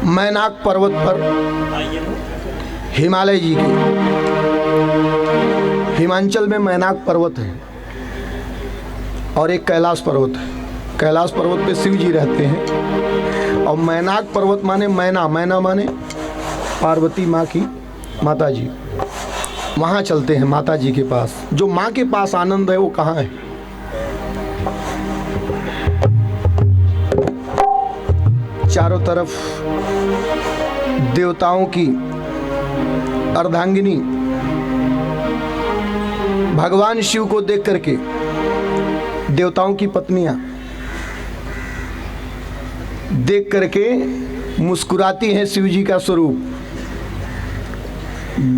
मैनाक पर्वत पर हिमालय जी की, हिमाचल में मैनाक पर्वत है और एक कैलाश पर्वत है। कैलाश पर्वत पे शिव जी रहते हैं और मैनाक पर्वत माने मैना, मैना माने पार्वती माँ की माता जी। वहाँ चलते हैं माता जी के पास। जो माँ के पास आनंद है वो कहाँ है? चारों तरफ देवताओं की अर्धांगिनी भगवान शिव को देख करके देवताओं की पत्नियां देख करके मुस्कुराती हैं शिव जी का स्वरूप।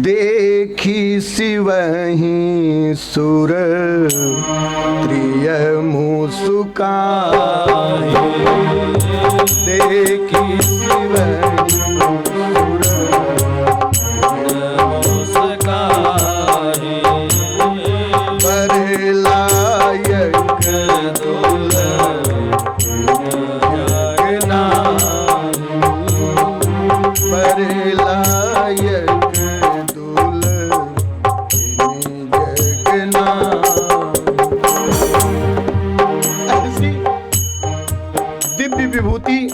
देखी शिवहि सुर प्रिय मुस्काए, देखी शिवहि सुर मुस्काए, बड़े लायक दुल्हन, बड़े लायक विभूति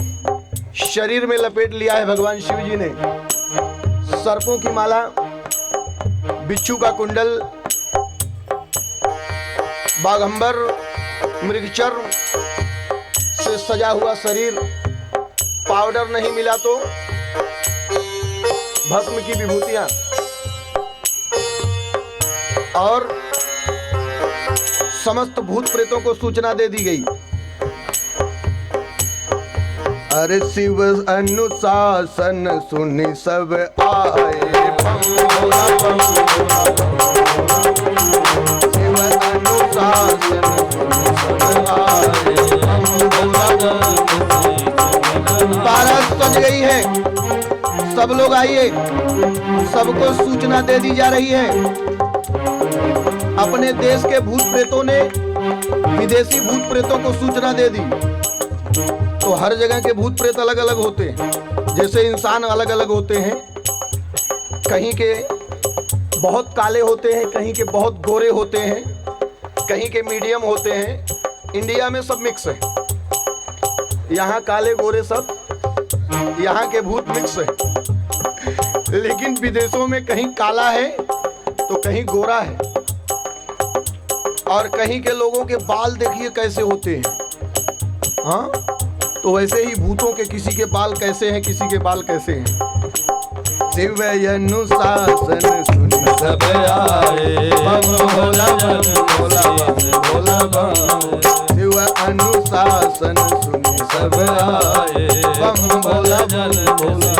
शरीर में लपेट लिया है भगवान शिव जी ने। सर्पों की माला, बिच्छू का कुंडल, बाघंबर, मृगचर से सजा हुआ शरीर, पाउडर नहीं मिला तो भस्म की विभूतियां और समस्त भूत प्रेतों को सूचना दे दी गई। अरे शिव अनुशासन सुनि सब आए, शिव अनुशासन सुनि सब आए। बारात सज गई है, सब लोग आइए, सबको सूचना दे दी जा रही है। अपने देश के भूत प्रेतों ने विदेशी भूत प्रेतों को सूचना दे दी। तो हर जगह के भूत प्रेत अलग अलग होते हैं, जैसे इंसान अलग अलग होते हैं। कहीं के बहुत काले होते हैं, कहीं के बहुत गोरे होते हैं, कहीं के मीडियम होते हैं। इंडिया में सब मिक्स है, यहाँ काले गोरे सब, यहाँ के भूत मिक्स है। लेकिन विदेशों में कहीं काला है तो कहीं गोरा है, और कहीं के लोगों के बाल देखिए कैसे होते हैं। हाँ, तो वैसे ही भूतों के किसी के बाल कैसे हैं, किसी के बाल कैसे हैं। शिव अनुशासन सुनि सब आए, बम भोला बम भोला बम भोला बम। शिव अनुशासन सुनि सब आए, बम भोला बम भोला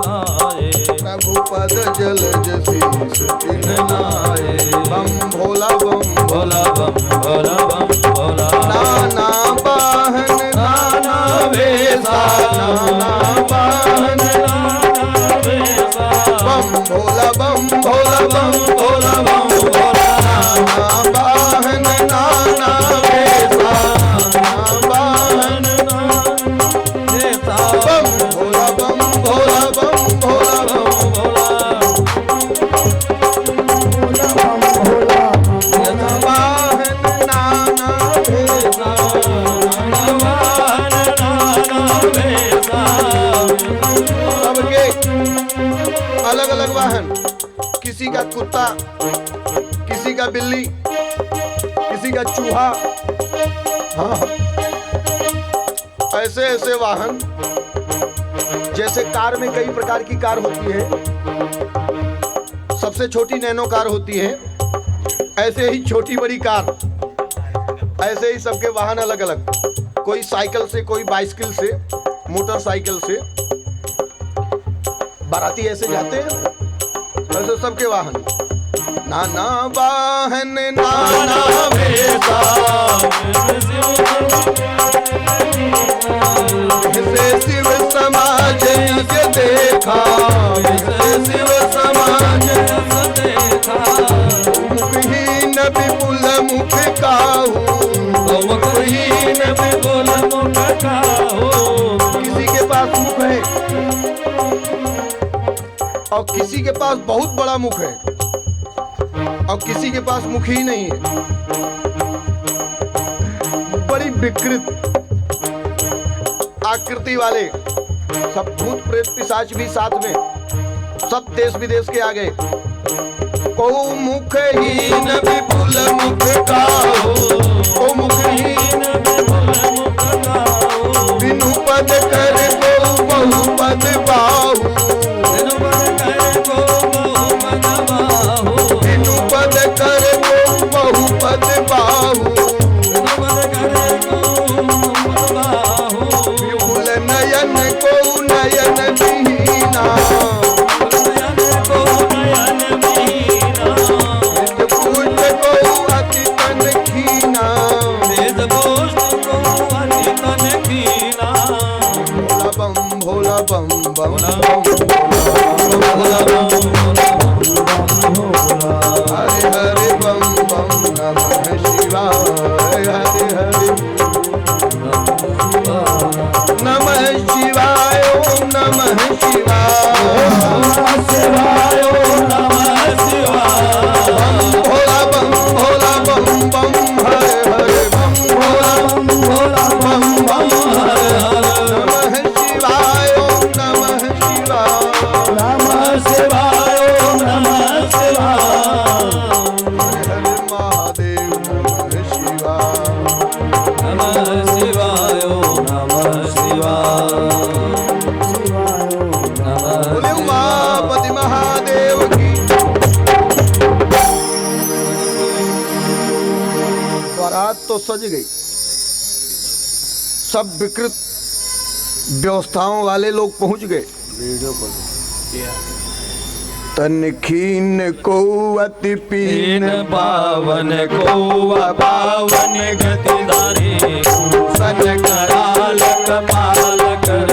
आए। प्रभु पद जल शीश तिन्हाए, बम भोला बम भोला बम भोला बम भोला। नाना बाहन नाना वेसा, नाना बाहन नाना वेसा, बम भोला बम भोला बम भोला बम भोला। नाना बाहन नाना वेसा, नाना बाहन नाना वेसा, बम भोला बम भोला बम भोला बम भोला। अलग अलग वाहन, किसी का कुत्ता, किसी का बिल्ली, किसी का चूहा। हाँ, ऐसे ऐसे वाहन। जैसे कार में कई प्रकार की कार होती है, सबसे छोटी नैनो कार होती है, ऐसे ही छोटी बड़ी कार, ऐसे ही सबके वाहन अलग अलग। कोई साइकिल से, कोई बाइसिकल से, मोटरसाइकिल से। बाराती ऐसे जाते हैं, ऐसे सबके वाहन। नाना वाहन नाना वेसा, इसे शिव समाज के देखा, इसे शिव समाज से देखा। मुखहीन विपुल मुख काहू, मुखहीन विपुल मुख काहू। किसी के पास मुख है, और किसी के पास बहुत बड़ा मुख है और किसी के पास मुख ही नहीं है। बड़ी विकृत आकृति वाले सब भूत प्रेत पिशाच भी साथ में, सब देश विदेश के आ गए। को मुखहीन विपुल मुख गाओ, को मुखहीन विपुल मुख गाओ, बिनु पद कर को बहु पद बाहु, बिनु पद कर को बहु पद बाहु, बिनु पद कर को बहु पद बाहु, बिनु पद कर को बहु पद बाहु, विपुल नयन को नयन दीना, भोला बम बम हरे हरे बम बम नमः शिवाय, हरे हरे नमः शिवाय, ओम नमः शिवाय, शिवाय ओम नमः शिवाय, भोला बम बम हरे हरे बम भोला बम बम हरे हरे नमः शिवाय, ओम नमः शिवाय, नमः शिवाय, ओम नमः शिवाय, हरे हरे महादेव नमः शिवाय, नमः शिवाय, ओम नमः शिवाय, बोले उमापति महादेव की। बारात तो सज गई, सब विकृत व्यवस्थाओं वाले लोग पहुंच गए। तन खीन को अति पीन पावन को पावन गतिधारी, सन कराल कपाल कर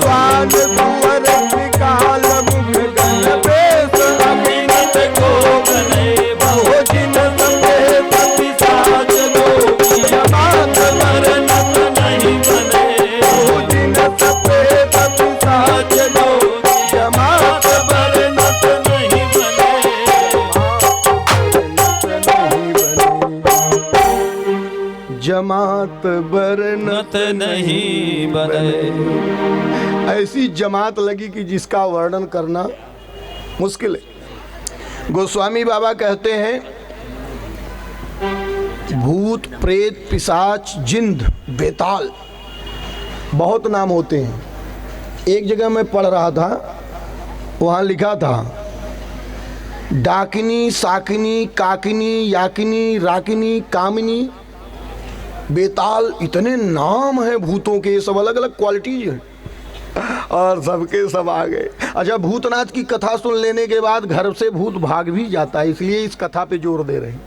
स्वाद सुवर विकाल मुख गण बेस अभिनत को गणे भोजिन समेत पिशाच लोकी जमात बरनत नहीं बने, भोजिन समेत पिशाच लोकी जमात बरनत नहीं बने, जमात बरनत नहीं बने। ऐसी जमात लगी कि जिसका वर्णन करना मुश्किल है। गोस्वामी बाबा कहते हैं भूत प्रेत पिशाच जिन्द बेताल बहुत नाम होते हैं। एक जगह मैं पढ़ रहा था, वहाँ लिखा था डाकिनी, साकिनी, काकिनी, याकिनी, राकिनी, कामिनी, बेताल, इतने नाम हैं भूतों के, सब अलग अलग क्वालिटीज हैं और सबके सब आ गए। अच्छा, भूतनाथ की कथा सुन लेने के बाद घर से भूत भाग भी जाता है, इसलिए इस कथा पे जोर दे रहे हैं।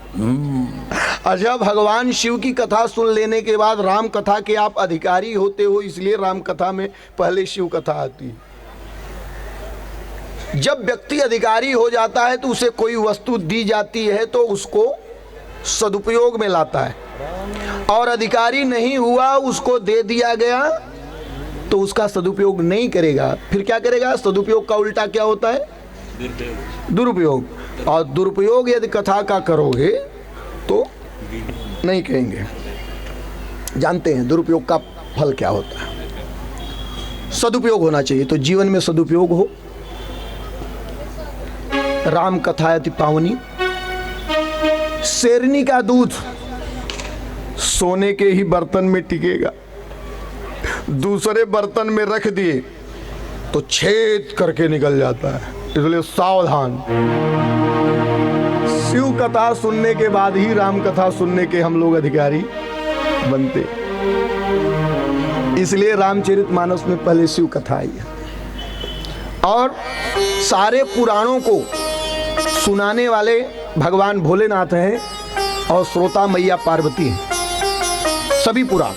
अच्छा, भगवान शिव की कथा सुन लेने के बाद राम कथा के आप अधिकारी होते हो, इसलिए राम कथा में पहले शिव कथा आती है। जब व्यक्ति अधिकारी हो जाता है तो उसे कोई वस्तु दी जाती है तो उसको सदुपयोग में लाता है, और अधिकारी नहीं हुआ, उसको दे दिया गया तो उसका सदुपयोग नहीं करेगा। फिर क्या करेगा? सदुपयोग का उल्टा क्या होता है? दुरुपयोग। और दुरुपयोग यदि कथा का करोगे तो नहीं कहेंगे। जानते हैं दुरुपयोग का फल क्या होता है। सदुपयोग होना चाहिए, तो जीवन में सदुपयोग हो। राम कथा अति पावनी। शेरनी का दूध सोने के ही बर्तन में टिकेगा, दूसरे बर्तन में रख दिए तो छेद करके निकल जाता है, इसलिए सावधान। शिव कथा सुनने के बाद ही राम कथा सुनने के हम लोग अधिकारी बनते, इसलिए रामचरितमानस में पहले शिव कथा आई है। और सारे पुराणों को सुनाने वाले भगवान भोलेनाथ हैं और श्रोता मैया पार्वती हैं, सभी पुराण।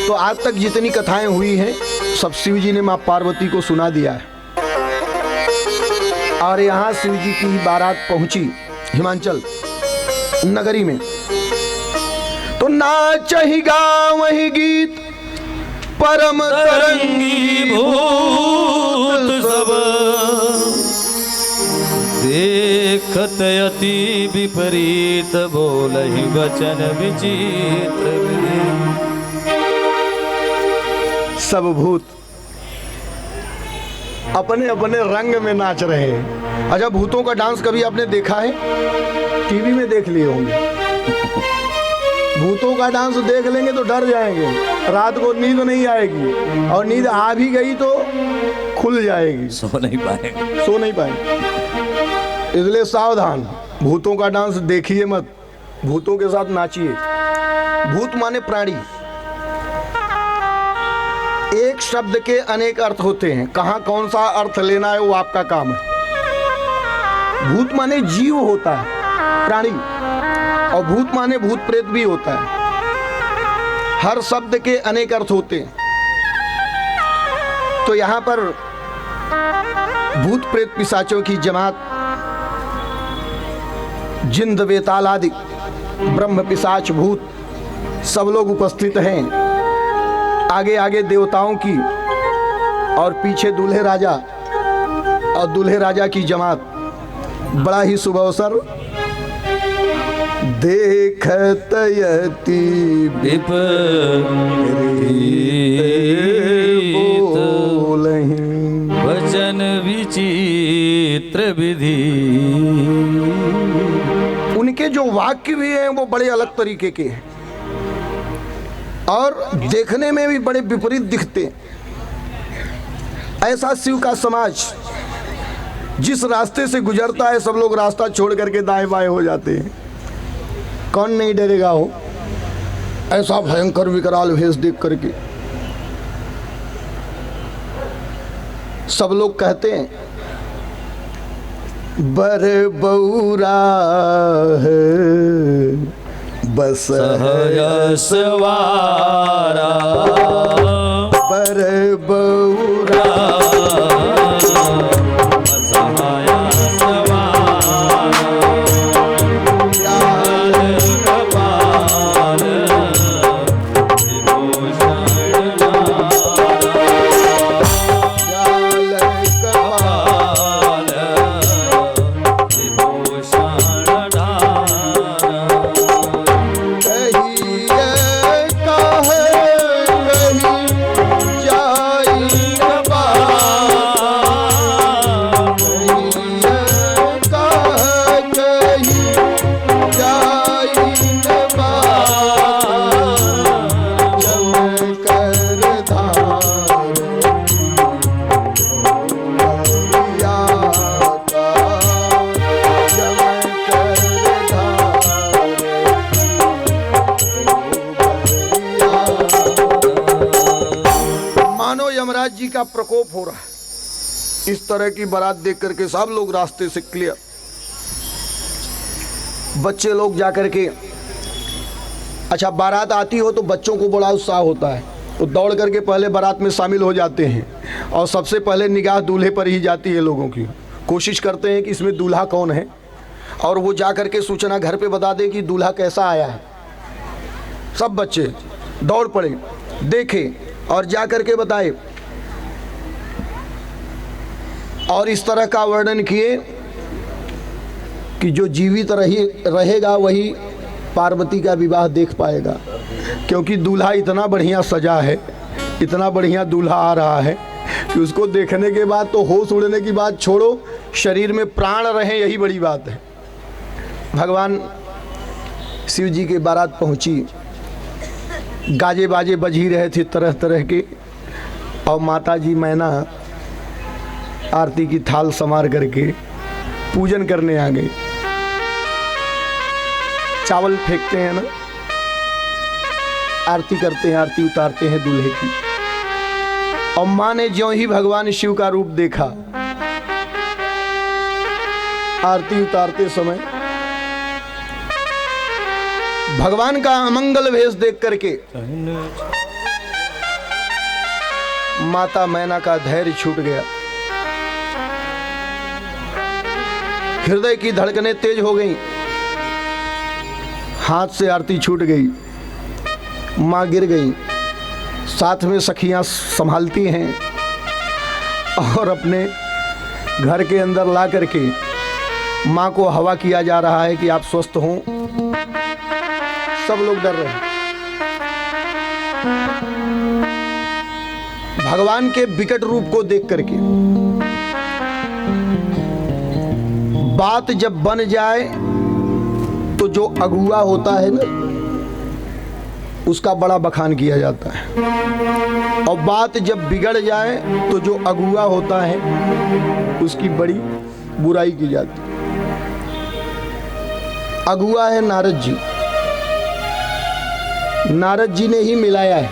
तो आज तक जितनी कथाएं हुई हैं सब शिव जी ने मां पार्वती को सुना दिया है। और यहाँ शिव जी की बारात पहुंची हिमाचल नगरी में, तो नाच ही गावहि गीत परम तरंगी भूत सब देखत अति विपरीत बोलहि वचन विचित्र। सब भूत अपने अपने रंग में नाच रहे हैं। अच्छा, भूतों का डांस कभी आपने देखा है? टीवी में देख लिए होंगे। भूतों का डांस देख लेंगे तो डर जाएंगे, रात को नींद नहीं आएगी, और नींद आ भी गई तो खुल जाएगी, सो नहीं पाएंगे। इसलिए सावधान, भूतों का डांस देखिए मत, भूतों के साथ नाचिए। भूत माने प्राणी। एक शब्द के अनेक अर्थ होते हैं, कहाँ कौन सा अर्थ लेना है वो आपका काम है। भूत माने जीव होता है, प्राणी, और भूत माने भूत प्रेत भी होता है। हर शब्द के अनेक अर्थ होते हैं। तो यहाँ पर भूत प्रेत पिशाचों की जमात, जिंद बेताल आदि ब्रह्म पिशाच भूत सब लोग उपस्थित हैं। आगे आगे देवताओं की और पीछे दूल्हे राजा और दूल्हे राजा की जमात। बड़ा ही शुभ अवसर। देखत यति विपरीत बोलहि वचन विचित्र विधि। उनके जो वाक्य भी हैं वो बड़े अलग तरीके के हैं और देखने में भी बड़े विपरीत दिखते हैं। ऐसा शिव का समाज जिस रास्ते से गुजरता है, सब लोग रास्ता छोड़ करके दाएं बाएं हो जाते हैं। कौन नहीं डरेगा हो ऐसा भयंकर विकराल भेष देख करके। सब लोग कहते हैं बर बौरा है बस सवारा बर बौरा यमराज जी का प्रकोप हो रहा है। इस तरह की बारात देख करके सब लोग रास्ते से क्लियर। बच्चे लोग जाकर के, अच्छा बारात आती हो तो बच्चों को बड़ा उत्साह होता है, तो दौड़ करके पहले बारात में शामिल हो जाते हैं और सबसे पहले निगाह दूल्हे पर ही जाती है। लोगों की कोशिश करते हैं कि इसमें दूल्हा कौन है, और वो जा करके सूचना घर पे बता दे कि दूल्हा कैसा आया है। सब बच्चे दौड़ पड़े, देखे और जा करके बताए, और इस तरह का वर्णन किए कि जो जीवित रहेगा वही पार्वती का विवाह देख पाएगा, क्योंकि दूल्हा इतना बढ़िया सजा है, इतना बढ़िया दूल्हा आ रहा है कि उसको देखने के बाद तो होश उड़ने की बात छोड़ो, शरीर में प्राण रहे यही बड़ी बात है। भगवान शिव जी के बारात पहुंची, गाजे बाजे बज ही रहे थे तरह तरह के, और माता जी मैना आरती की थाल संवार करके पूजन करने आ गई। चावल फेंकते हैं ना, आरती करते हैं, आरती उतारते हैं दूल्हे की। और माँ ने ज्यों ही भगवान शिव का रूप देखा, आरती उतारते समय भगवान का अमंगल भेष देख करके माता मैना का धैर्य छूट गया, हृदय की धड़कनें तेज हो गईं, हाथ से आरती छूट गई, मां गिर गई, साथ में सखियां संभालती हैं और अपने घर के अंदर ला करके माँ को हवा किया जा रहा है कि आप स्वस्थ हों। सब लोग डर रहे हैं। भगवान के विकट रूप को देख करके बात जब बन जाए तो जो अगुआ होता है ना, उसका बड़ा बखान किया जाता है, और बात जब बिगड़ जाए तो जो अगुआ होता है उसकी बड़ी बुराई की जाती है। अगुआ है नारद जी, नारद जी ने ही मिलाया है।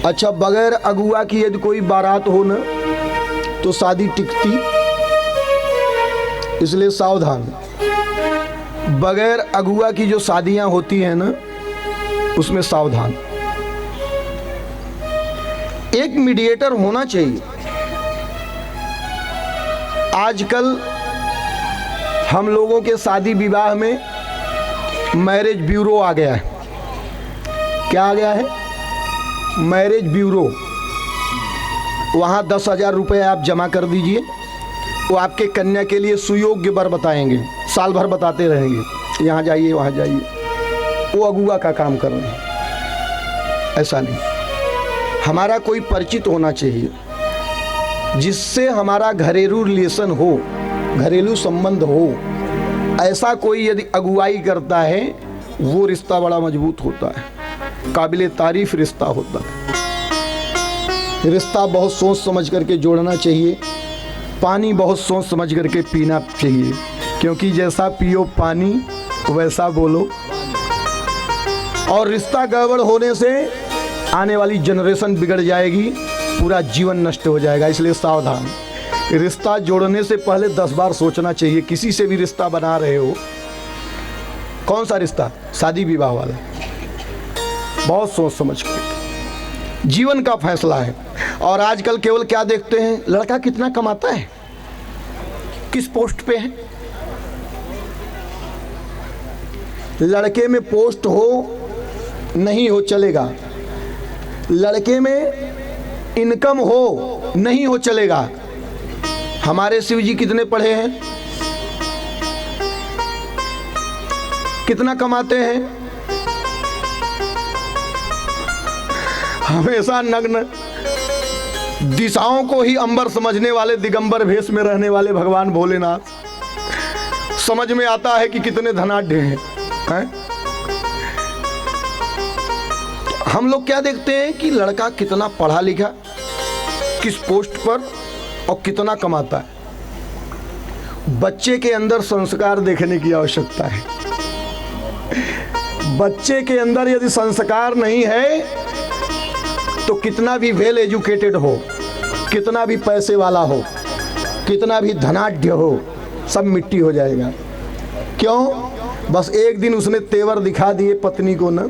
अच्छा, बगैर अगुआ की यदि कोई बारात हो ना तो शादी टिकती, इसलिए सावधान। बगैर अगुआ की जो शादियां होती हैं ना, उसमें सावधान। एक मीडिएटर होना चाहिए। आजकल हम लोगों के शादी विवाह में मैरिज ब्यूरो आ गया है। क्या आ गया है? Marriage bureau. वहाँ 10,000 रुपये आप जमा कर दीजिए, वो आपके कन्या के लिए सुयोग्य वर बताएंगे, साल भर बताते रहेंगे, यहाँ जाइए वहाँ जाइए। वो अगुआ का काम कर रहे हैं। ऐसा नहीं, हमारा कोई परिचित होना चाहिए जिससे हमारा घरेलू रिलेशन हो, घरेलू संबंध हो। ऐसा कोई यदि अगुवाई करता है, वो रिश्ता बड़ा मजबूत होता है, काबिले तारीफ रिश्ता होता है। रिश्ता बहुत सोच समझ करके जोड़ना चाहिए। पानी बहुत सोच समझ करके पीना चाहिए, क्योंकि जैसा पियो पानी वैसा बोलो। और रिश्ता गड़बड़ होने से आने वाली जनरेशन बिगड़ जाएगी, पूरा जीवन नष्ट हो जाएगा। इसलिए सावधान। रिश्ता जोड़ने से पहले 10 बार सोचना चाहिए। किसी से भी रिश्ता बना रहे हो, कौन सा रिश्ता? शादी विवाह वाला, बहुत सोच समझ कर। जीवन का फैसला है। और आजकल केवल क्या देखते हैं? लड़का कितना कमाता है, किस पोस्ट पे है। लड़के में पोस्ट हो नहीं हो चलेगा, लड़के में इनकम हो नहीं हो चलेगा। हमारे शिव जी कितने पढ़े हैं, कितना कमाते हैं? हमेशा नग्न, दिशाओं को ही अंबर समझने वाले, दिगंबर भेष में रहने वाले भगवान भोलेनाथ। समझ में आता है कि कितने धनाढ्य हैं। हम लोग क्या देखते हैं कि लड़का कितना पढ़ा लिखा, किस पोस्ट पर और कितना कमाता है। बच्चे के अंदर संस्कार देखने की आवश्यकता है। बच्चे के अंदर यदि संस्कार नहीं है तो कितना भी वेल एजुकेटेड हो, कितना भी पैसे वाला हो, कितना भी धनाढ्य हो, सब मिट्टी हो जाएगा। क्यों? बस एक दिन उसने तेवर दिखा दिए पत्नी को ना,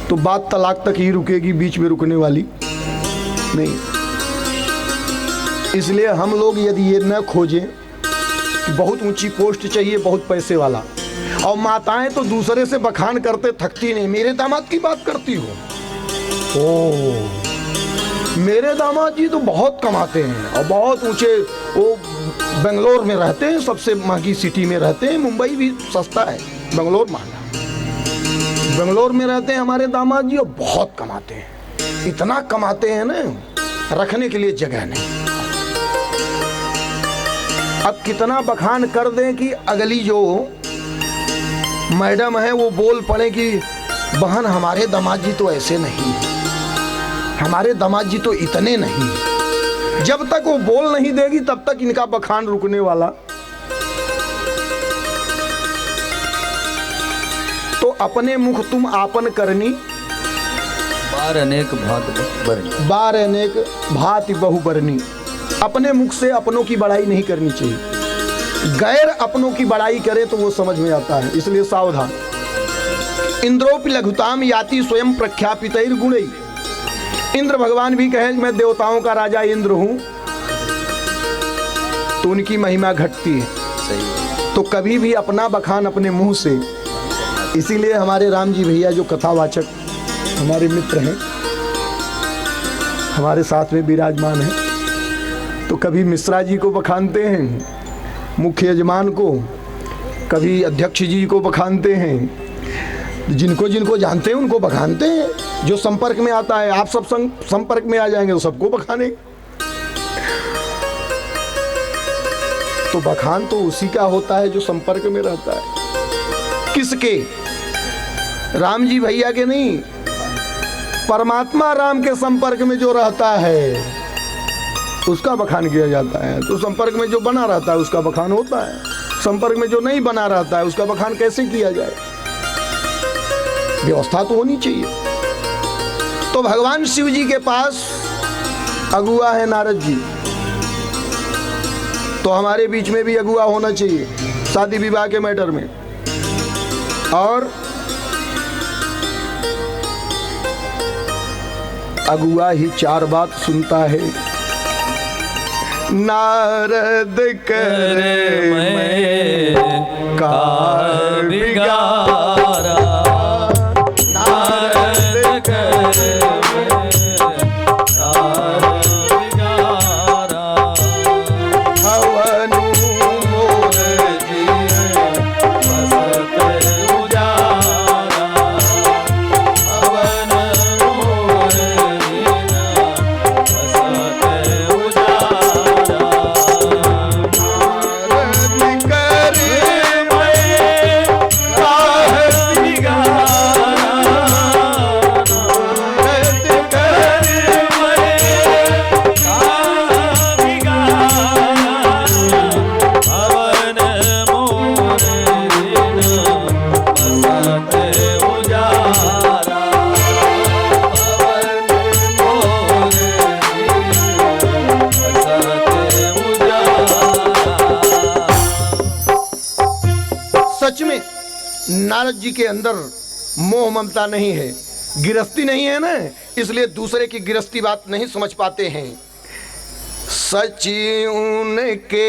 तो बात तलाक तक ही रुकेगी, बीच में रुकने वाली नहीं। इसलिए हम लोग यदि ये न खोजें कि बहुत ऊंची पोस्ट चाहिए, बहुत पैसे वाला, और माताएं तो दूसरे से बखान करते थकती नहीं, मेरे दामाद की बात करती हो, ओह मेरे दामाद जी तो बहुत कमाते हैं और बहुत ऊंचे, वो बेंगलोर में रहते हैं, सबसे महंगी सिटी में रहते हैं। मुंबई भी सस्ता है, बेंगलोर महंगा। बेंगलोर में रहते हैं हमारे दामाद जी और बहुत कमाते हैं। इतना कमाते हैं ना, रखने के लिए जगह नहीं। अब कितना बखान कर दें कि अगली जो मैडम है वो बोल पड़े कि बहन हमारे दामाद जी तो ऐसे नहीं, हमारे दामाद जी तो इतने नहीं। जब तक वो बोल नहीं देगी तब तक इनका बखान रुकने वाला। तो अपने मुख तुम आपन करनी, बार अनेक भात बरनी, बार अनेक भांति बहु बरनी। अपने मुख से अपनों की बड़ाई नहीं करनी चाहिए। गैर अपनों की बड़ाई करे तो वो समझ में आता है, इसलिए सावधान। इंद्रोपि लघुताम याति स्वयं प्रख्यापितैर गुणै। इंद्र भगवान भी कहे मैं देवताओं का राजा इंद्र हूं, तो उनकी महिमा घटती है। सही। तो कभी भी अपना बखान अपने मुंह से इसीलिए हमारे राम जी भैया जो कथावाचक हमारे मित्र हैं, हमारे साथ में विराजमान हैं, तो कभी मिश्रा जी को बखानते हैं, मुख्य यजमान को, कभी अध्यक्ष जी को बखानते हैं, जिनको जिनको जानते हैं उनको बखानते हैं। जो संपर्क में आता है, आप सब संपर्क में आ जाएंगे तो सबको बखाने। तो बखान तो उसी का होता है जो संपर्क में रहता है। किसके? राम जी भैया के नहीं, परमात्मा राम के संपर्क में जो रहता है उसका बखान किया जाता है। तो संपर्क में जो बना रहता है उसका बखान होता है, संपर्क में जो नहीं बना रहता है उसका बखान कैसे किया जाए? व्यवस्था तो होनी चाहिए। तो भगवान शिव जी के पास अगुआ है नारद जी, तो हमारे बीच में भी अगुआ होना चाहिए शादी विवाह के मैटर में। और अगुआ ही चार बात सुनता है। नारद करे मैं का बिगारा, नारद करे मैं का बिगारा, हवनु मोर जीव बसत उजारा, हवन मोर जीव बसत उजारा, नारद करे मैं काहे बिगारा, नारद करे मैं काहे बिगारा, हवन मोर जीव बसत उजारा, हवन मोर जीव बसत उजारा। सच में नारद जी के अंदर मोह ममता नहीं है, गिरस्ती नहीं है ना, इसलिए दूसरे की गिरस्ती बात नहीं समझ पाते हैं। सची उनके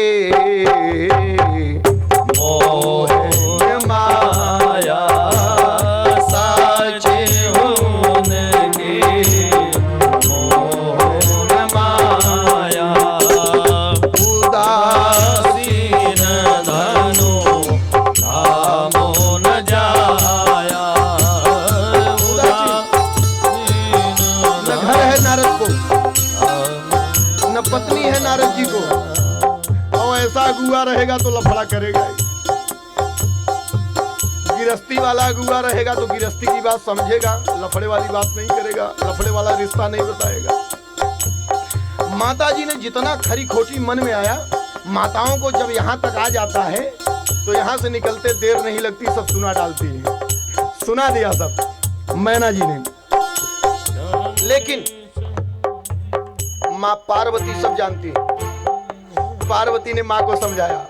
मोह माया, सची उनके मोह माया, उदासीन धनु धामो न जाया, उदासीन न घर है नारद को, न पत्नी है नारद जी को, और ऐसा अगुआ रहेगा तो लफड़ा करेगा ही। गिरस्ती वाला अगुआ रहेगा तो गिरस्ती की बात समझेगा, लफड़े वाली बात नहीं करेगा, लफड़े वाला रिश्ता नहीं बताएगा। माता जी ने जितना खरी खोटी मन में आया, माताओं को जब यहाँ तक आ जाता है तो यहाँ से निकलते देर नहीं लगती, सब सुना डालती है। सुना दिया सब मैना जी ने। लेकिन माँ पार्वती सब जानती है। पार्वती ने माँ को समझाया,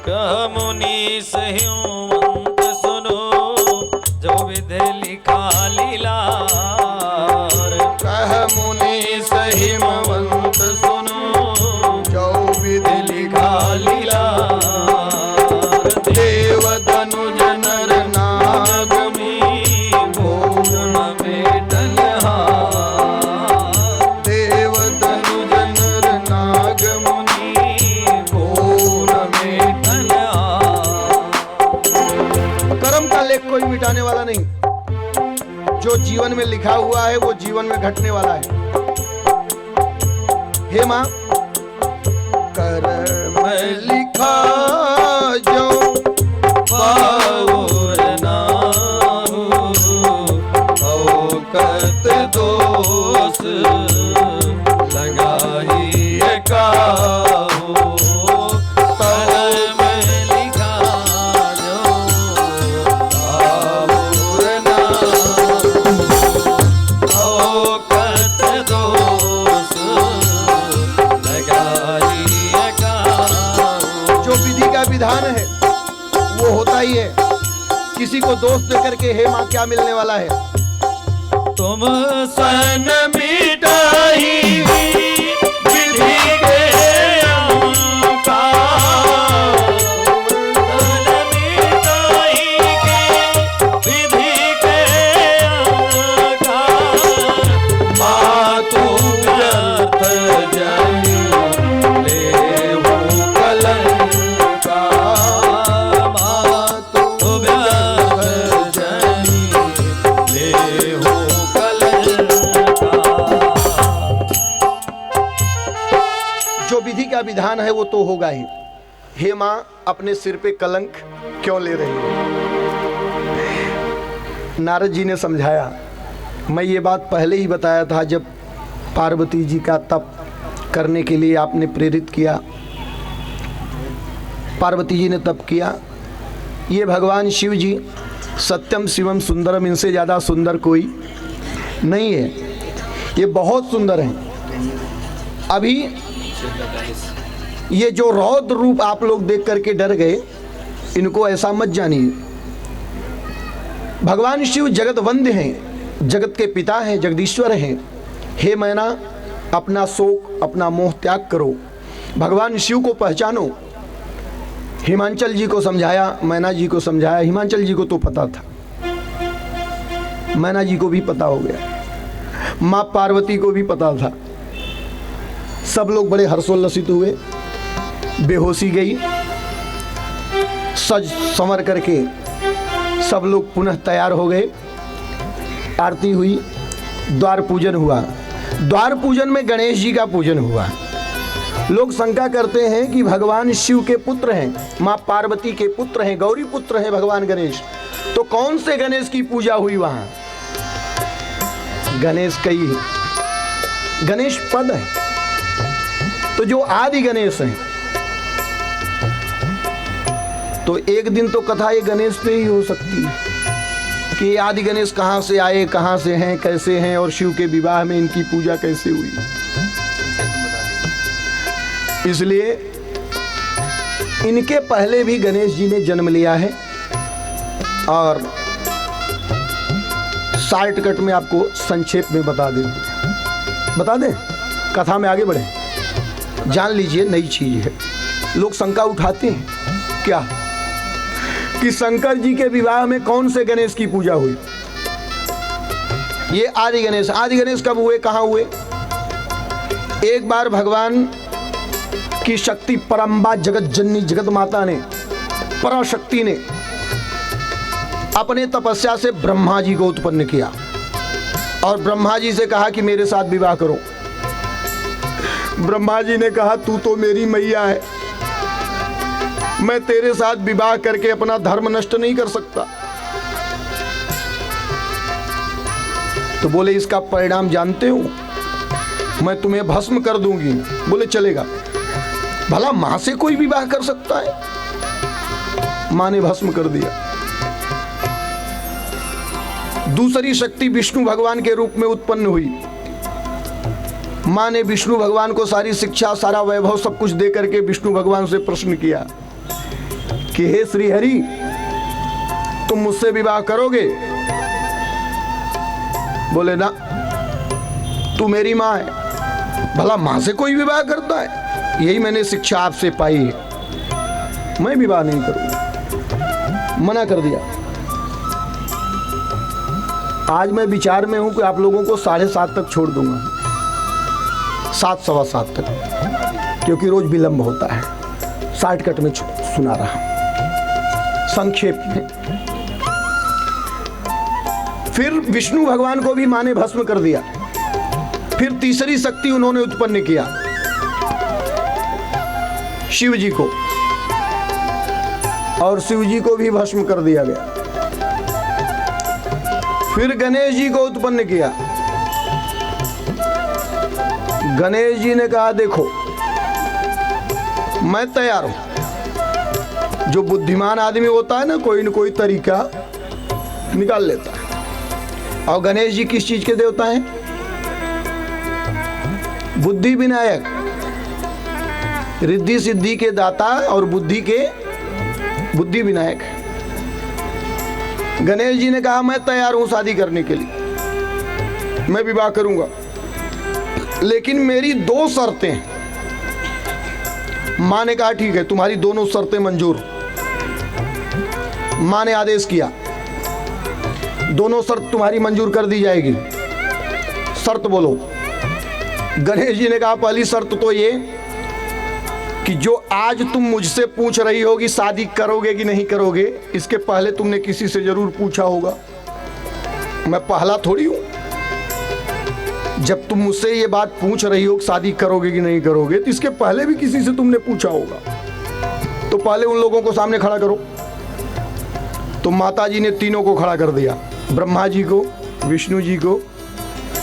कह मुनि सह्युमंत सुनो, जो विधि लिखा लीलार, कह मुनि सहिमवंत सुनो, जो विधि लिखा लीलार, देव धनुज नर नाग भूषण में डलहार, देव धनुज नर नाग मुनि भूषण में डलहार। कर्म का लेख कोई मिटाने वाला नहीं, जो जीवन में लिखा हुआ है वो जीवन में घटने वाला है। हे माँ, कर्म लिखा जो पाउर नाहु, औकत दोष लगाइए काहू, कर्म लिखा जो पाउर नाहु, औकत दोष लगाइए काहू। जो विधि का विधान है वो होता ही है। किसी को दोष दे करके हे माँ क्या मिलने वाला है? तुम सन मिटाई विधि के अंकार, सन मिटाई के का विधान है वो तो होगा ही। हे माँ, अपने सिर पे कलंक क्यों ले रही हो? नारद जी ने समझाया, मैं ये बात पहले ही बताया था जब पार्वती जी का तप करने के लिए आपने प्रेरित किया। पार्वती जी ने तप किया। ये भगवान शिव जी सत्यम शिवम सुंदरम, इनसे ज़्यादा सुंदर कोई नहीं है। ये बहुत सुंदर हैं। अभी ये जो रौद्र रूप आप लोग देख करके डर गए, इनको ऐसा मत जानिए। भगवान शिव जगत वंद्य हैं, जगत के पिता हैं, जगदीश्वर हैं। हे मैना, अपना शोक अपना मोह त्याग करो, भगवान शिव को पहचानो। हिमांचल जी को समझाया, मैना जी को समझाया। हिमांचल जी को तो पता था, मैना जी को भी पता हो गया, माँ पार्वती को भी पता था। सब लोग बड़े हर्षोल्लसित हुए। बेहोशी गई, सज संवर करके सब लोग पुनः तैयार हो गए। आरती हुई, द्वार पूजन हुआ। द्वार पूजन में गणेश जी का पूजन हुआ। लोग शंका करते हैं कि भगवान शिव के पुत्र हैं, माँ पार्वती के पुत्र हैं, गौरी पुत्र हैं भगवान गणेश, तो कौन से गणेश की पूजा हुई वहां? गणेश कई गणेश पद है, तो जो आदि गणेश हैं, तो एक दिन तो कथा ये गणेश पे ही हो सकती है कि आदि गणेश कहाँ से आए, कहाँ से हैं, कैसे हैं, और शिव के विवाह में इनकी पूजा कैसे हुई। इसलिए इनके पहले भी गणेश जी ने जन्म लिया है। और शॉर्टकट में आपको संक्षेप में बता दें, कथा में आगे बढ़े, जान लीजिए, नई चीज है। लोग शंका उठाते हैं क्या कि शंकर जी के विवाह में कौन से गणेश की पूजा हुई? ये आदि गणेश कब हुए, कहाँ हुए? एक बार भगवान की शक्ति परम्बा जगत जननी जगत माता ने, पराशक्ति ने अपने तपस्या से ब्रह्मा जी को उत्पन्न किया और ब्रह्मा जी से कहा कि मेरे साथ विवाह करो। ब्रह्मा जी ने कहा, तू तो मेरी मैया है, मैं तेरे साथ विवाह करके अपना धर्म नष्ट नहीं कर सकता। तो बोले, इसका परिणाम जानते हो, मैं तुम्हें भस्म कर दूंगी। बोले, चलेगा। भला मां से कोई विवाह कर सकता है? मां ने भस्म कर दिया। दूसरी शक्ति विष्णु भगवान के रूप में उत्पन्न हुई। मां ने विष्णु भगवान को सारी शिक्षा, सारा वैभव, सब कुछ दे करके विष्णु भगवान से प्रश्न किया कि हे श्री हरि, तुम मुझसे विवाह करोगे? बोले, ना, तू मेरी मां है। भला मां से कोई विवाह करता है? यही मैंने शिक्षा आपसे पाई है, मैं विवाह नहीं करूंगा। मना कर दिया। आज मैं विचार में हूं कि आप लोगों को 7:30 तक छोड़ दूंगा, 7, सवा 7 तक, क्योंकि रोज विलंब होता है। शॉर्टकट में सुना रहा, संक्षेप में। फिर विष्णु भगवान को भी मां ने भस्म कर दिया। फिर तीसरी शक्ति उन्होंने उत्पन्न किया, शिव जी को, और शिव जी को भी भस्म कर दिया गया। फिर गणेश जी को उत्पन्न किया। गणेश जी ने कहा, देखो मैं तैयार हूं। जो बुद्धिमान आदमी होता है ना, कोई न कोई तरीका निकाल लेता है। और गणेश जी किस चीज के देवता हैं? बुद्धि विनायक, रिद्धि सिद्धि के दाता और बुद्धि के बुद्धि विनायक। गणेश जी ने कहा, मैं तैयार हूं शादी करने के लिए, मैं विवाह करूंगा, लेकिन मेरी 2 शर्तें हैं। मां ने कहा, ठीक है, तुम्हारी दोनों शर्तें मंजूर। मां ने आदेश किया, दोनों शर्त तुम्हारी मंजूर कर दी जाएगी। शर्त बोलो। गणेश जी ने कहा, पहली शर्त तो ये कि जो आज तुम मुझसे पूछ रही होगी शादी करोगे कि नहीं करोगे, इसके पहले तुमने किसी से जरूर पूछा होगा, मैं पहला थोड़ी हूं। जब तुम मुझसे ये बात पूछ रही हो कि शादी करोगे कि नहीं करोगे, तो इसके पहले भी किसी से तुमने पूछा होगा। तो पहले उन लोगों को सामने खड़ा करो। तो माता जी ने तीनों को खड़ा कर दिया, ब्रह्मा जी को, विष्णु जी को,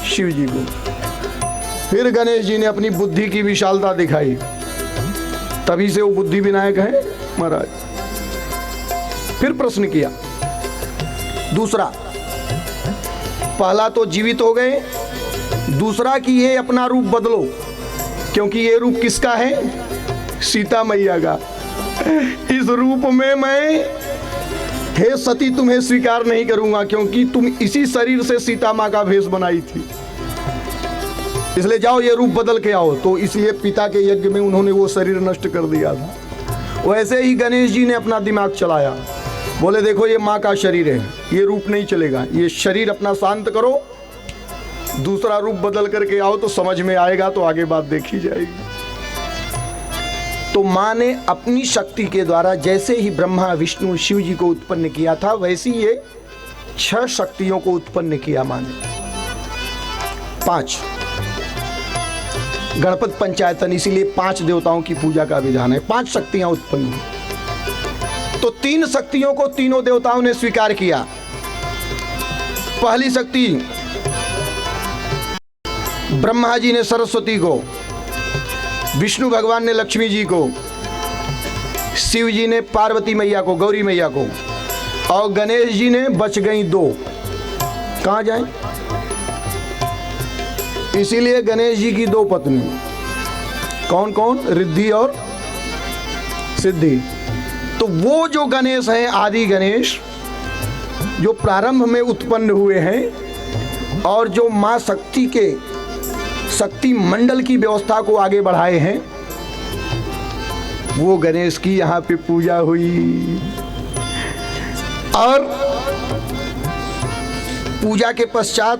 शिव जी को। फिर गणेश जी ने अपनी बुद्धि की विशालता दिखाई, तभी से वो बुद्धि विनायक है महाराज। फिर प्रश्न किया दूसरा, पहला तो जीवित हो गए, दूसरा कि ये अपना रूप बदलो, क्योंकि ये रूप किसका है? सीता मैया का। इस रूप में मैं, हे सती, तुम्हें स्वीकार नहीं करूंगा, क्योंकि तुम इसी शरीर से सीता माँ का भेष बनाई थी, इसलिए जाओ ये रूप बदल के आओ। तो इसलिए पिता के यज्ञ में उन्होंने वो शरीर नष्ट कर दिया था। वैसे ही गणेश जी ने अपना दिमाग चलाया, बोले देखो ये माँ का शरीर है, ये रूप नहीं चलेगा, ये शरीर अपना शांत करो, दूसरा रूप बदल करके आओ तो समझ में आएगा, तो आगे बात देखी जाएगी। तो माँ ने अपनी शक्ति के द्वारा जैसे ही ब्रह्मा विष्णु शिव जी को उत्पन्न किया था, वैसे ही ये 6 शक्तियों को उत्पन्न किया माँ ने। 5 गणपति पंचायतन, इसीलिए 5 देवताओं की पूजा का विधान है। 5 शक्तियां उत्पन्न हुई। तो 3 शक्तियों को तीनों देवताओं ने स्वीकार किया। पहली शक्ति ब्रह्मा जी ने सरस्वती को, विष्णु भगवान ने लक्ष्मी जी को, शिव जी ने पार्वती मैया को, गौरी मैया को, और गणेश जी ने बच गई 2। कहाँ जाएं? इसीलिए गणेश जी की 2 पत्नी, कौन कौन? रिद्धि और सिद्धि। तो वो जो गणेश हैं, आदि गणेश, जो प्रारंभ में उत्पन्न हुए हैं और जो माँ शक्ति के शक्ति मंडल की व्यवस्था को आगे बढ़ाए हैं, वो गणेश की यहाँ पे पूजा हुई। और पूजा के पश्चात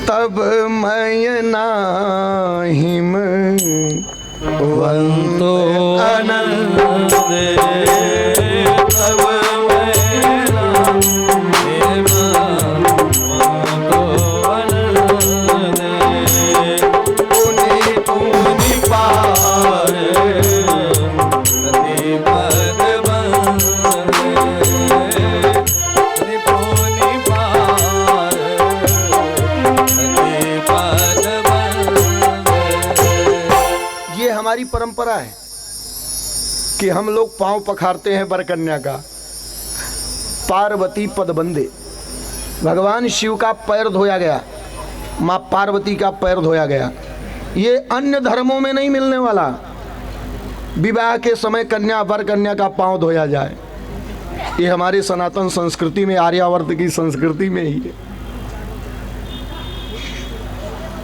तब मैं नाहिम वंतो आनंदे, तब मैं नाहिम वंतो आनंदे, पुनि पुनि पारे नदी पद बंदे, पुनि पारे नदी पद बंदे। ये हमारी परंपरा है कि हम लोग पांव पखारते हैं वर कन्या का। पार्वती पद बंदे, भगवान शिव का पैर धोया गया, माँ पार्वती का पैर धोया गया। ये अन्य धर्मों में नहीं मिलने वाला। विवाह के समय कन्या वर कन्या का पांव धोया जाए, ये हमारे सनातन संस्कृति में, आर्यावर्त की संस्कृति में ही है।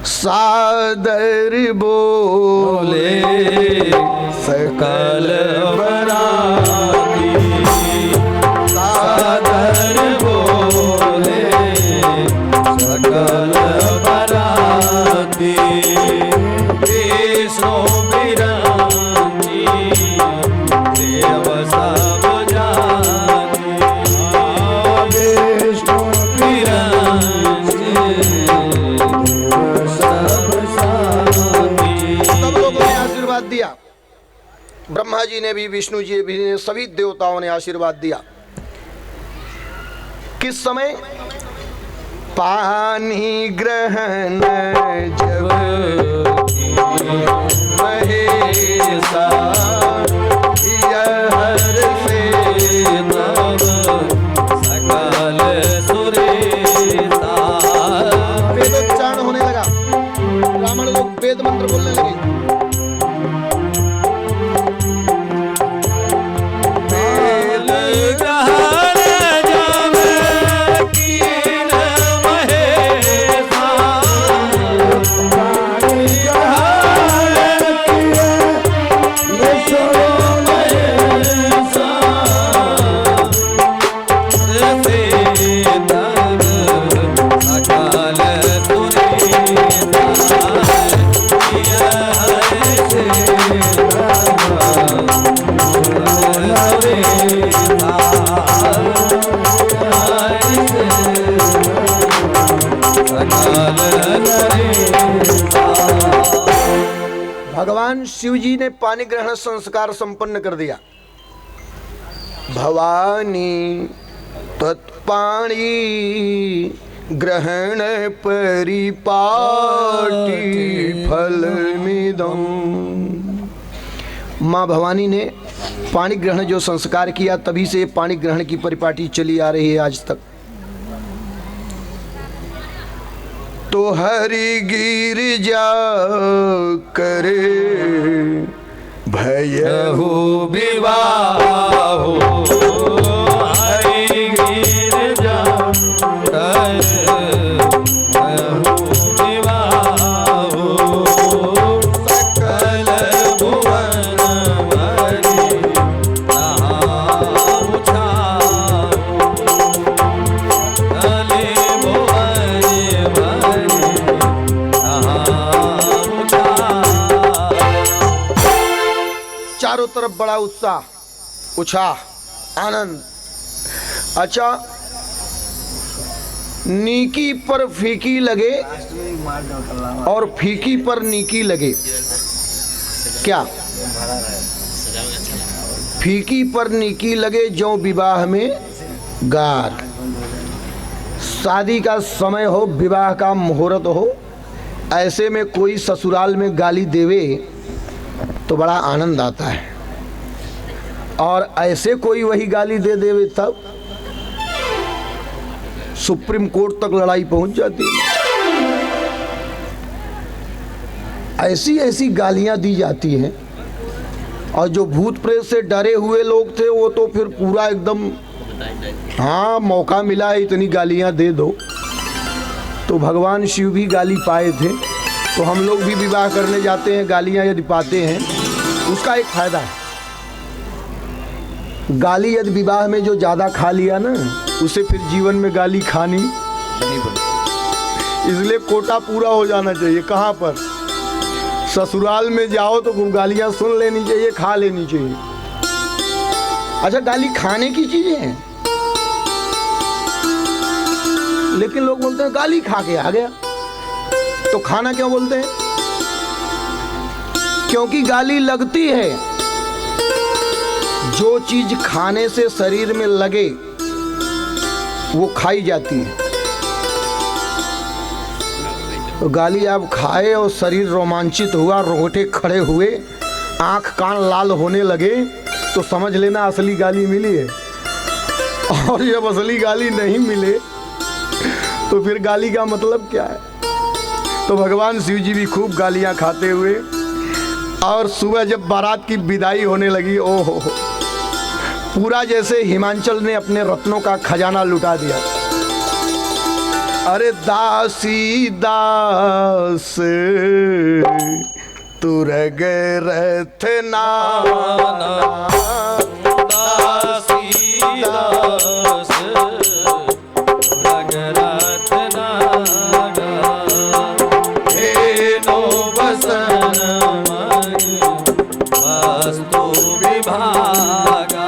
सादर बोले सकल बराती, सादर बोले सकल बराती, विष्णु बिरंगी देव सब जानी, विष्णु बिरंगी सब लोगों ने आशीर्वाद दिया। ब्रह्मा जी ने भी, विष्णु जी भी ने, सभी देवताओं ने आशीर्वाद दिया। किस समय? पानी ग्रहण जब महेशा, हर से नव सकल सुरेशा। वेदोच्चारण होने लगा, ब्राह्मण लोग वेद मंत्र बोलने लगे। शिव जी ने पानी ग्रहण संस्कार संपन्न कर दिया। भवानी तत्पाणी ग्रहण परिपाटी फलमिदं। माँ भवानी ने पानी ग्रहण जो संस्कार किया, तभी से पानी ग्रहण की परिपाटी चली आ रही है आज तक। तो हरि गिरिजा करे भयहु विवाहो हरि गिरिजा भयहु विवाहो सकल भुवन हरि नाम छाओ सकल भुवन हरि नाम छाओ। चारों तरफ बड़ा उत्साह, उत्साह, आनंद। अच्छा, नीकी पर फीकी लगे और फीकी पर नीकी लगे, क्या? फीकी पर नीकी लगे जो विवाह में गार। शादी का समय हो, विवाह का मुहूर्त हो, ऐसे में कोई ससुराल में गाली देवे तो बड़ा आनंद आता है, और ऐसे कोई वही गाली दे देवे तब सुप्रीम कोर्ट तक लड़ाई पहुंच जाती है। ऐसी ऐसी गालियां दी जाती हैं, और जो भूत प्रेत से डरे हुए लोग थे वो तो फिर पूरा एकदम, हाँ मौका मिला है इतनी गालियां दे दो। तो भगवान शिव भी गाली पाए थे, तो हम लोग भी विवाह करने जाते हैं, गालियां यदि पाते हैं उसका एक फायदा है। गाली यदि विवाह में जो ज़्यादा खा लिया ना, उसे फिर जीवन में गाली खानी नहीं पड़ती। इसलिए कोटा पूरा हो जाना चाहिए। कहाँ पर? ससुराल में जाओ तो गालियाँ सुन लेनी चाहिए, खा लेनी चाहिए। अच्छा, गाली खाने की चीज़ें हैं, लेकिन लोग बोलते हैं गाली खा के आ गया, तो खाना क्यों बोलते हैं? क्योंकि गाली लगती है। जो चीज खाने से शरीर में लगे वो खाई जाती है। तो गाली आप खाए और शरीर रोमांचित हुआ, रोंगटे खड़े हुए, आंख कान लाल होने लगे, तो समझ लेना असली गाली मिली है। और जब असली गाली नहीं मिले तो फिर गाली का मतलब क्या है? तो भगवान शिव जी भी खूब गालियां खाते हुए, और सुबह जब बारात की विदाई होने लगी, ओहो, पूरा जैसे हिमाचल ने अपने रत्नों का खजाना लुटा दिया। अरे दासी दास तुरग रथ नाना, दासी दास तुरग रथ नाना, हे नो बसन मन वस्तु विभागा,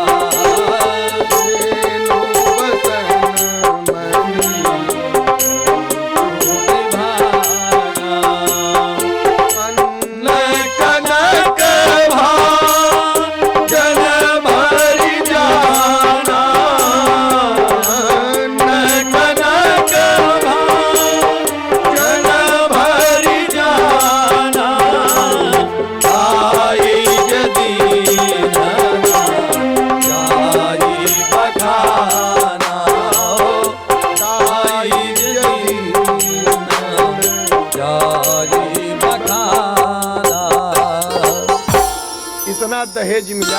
दहेज मिला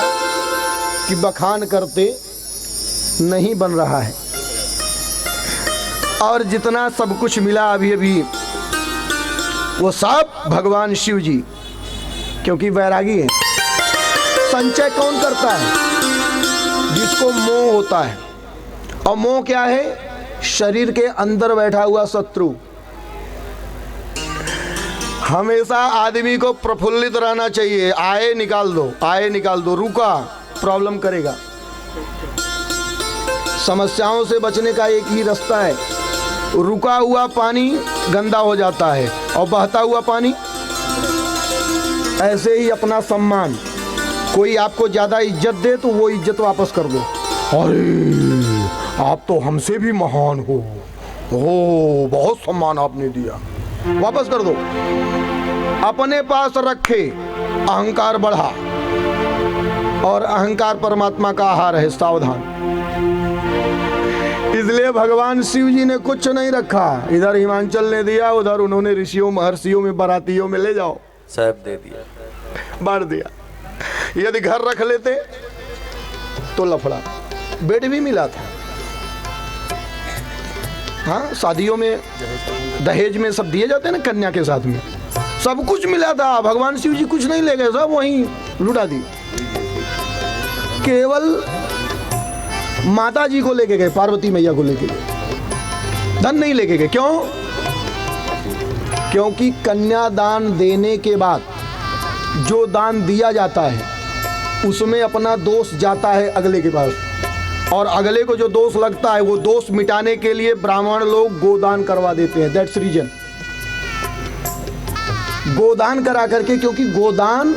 कि बखान करते नहीं बन रहा है, और जितना सब कुछ मिला अभी अभी वो सब भगवान शिव जी, क्योंकि वैरागी है। संचय कौन करता है? जिसको मोह होता है। और मोह क्या है? शरीर के अंदर बैठा हुआ शत्रु। हमेशा आदमी को प्रफुल्लित रहना चाहिए। आए निकाल दो, आए निकाल दो, रुका प्रॉब्लम करेगा। समस्याओं से बचने का एक ही रास्ता है, रुका हुआ पानी गंदा हो जाता है और बहता हुआ पानी ऐसे ही अपना सम्मान, कोई आपको ज़्यादा इज्जत दे तो वो इज्जत वापस कर दो। अरे आप तो हमसे भी महान हो, ओ बहुत सम्मान आपने दिया, वापस कर दो। अपने पास रखे, अहंकार बढ़ा, और अहंकार परमात्मा का आहार है, सावधान। इसलिए भगवान शिव जी ने कुछ नहीं रखा, इधर हिमांचल ने दिया, उधर उन्होंने ऋषियों महर्षियों में बारातियों में ले जाओ, सब दे दिया, बांट दिया। यदि घर रख लेते तो लफड़ा। बेड भी मिला था, हाँ शादियों में दहेज में सब दिए जाते हैं ना, कन्या के साथ में सब कुछ मिला था। भगवान शिव जी कुछ नहीं ले गए, सब वहीं लुटा दी। केवल माता जी को लेके गए, पार्वती मैया को लेके गए, धन नहीं लेके गए। क्यों? क्योंकि कन्यादान देने के बाद जो दान दिया जाता है उसमें अपना दोष जाता है अगले के पास, और अगले को जो दोष लगता है वो दोष मिटाने के लिए ब्राह्मण लोग गोदान करवा देते हैं। दैट्स रीजन, गोदान करा करके, क्योंकि गोदान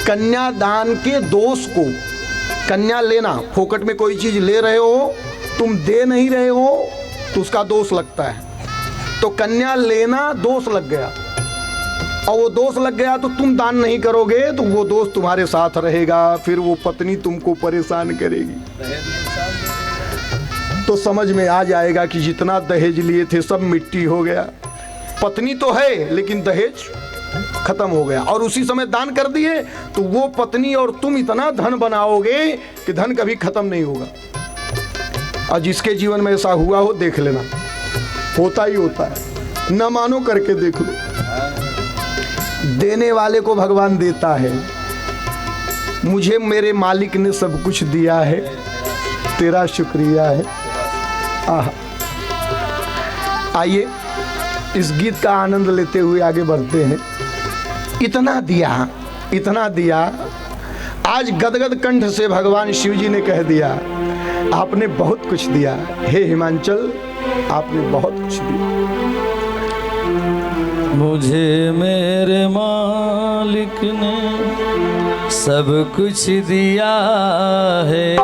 कन्यादान के दोष को, कन्या लेना, फोकट में कोई चीज ले रहे हो, तुम दे नहीं रहे हो तो उसका दोष लगता है। तो कन्या लेना दोष लग गया, और वो दोष लग गया तो तुम दान नहीं करोगे तो वो दोष तुम्हारे साथ रहेगा, फिर वो पत्नी तुमको परेशान करेगी। तो समझ में आ जाएगा कि जितना दहेज लिए थे सब मिट्टी हो गया। पत्नी तो है लेकिन दहेज खत्म हो गया, और उसी समय दान कर दिए तो वो पत्नी और तुम इतना धन बनाओगे कि धन कभी खत्म नहीं होगा। और जिसके जीवन में ऐसा हुआ हो देख लेना, होता ही होता है, न मानो करके देख लो। देने वाले को भगवान देता है। मुझे मेरे मालिक ने सब कुछ दिया है, तेरा शुक्रिया है। आइए इस गीत का आनंद लेते हुए आगे बढ़ते हैं। इतना दिया, इतना दिया, आज गदगद कंठ से भगवान शिव जी ने कह दिया, आपने बहुत कुछ दिया हे हिमांचल, आपने बहुत कुछ दिया। मुझे मेरे मालिक ने सब कुछ दिया है,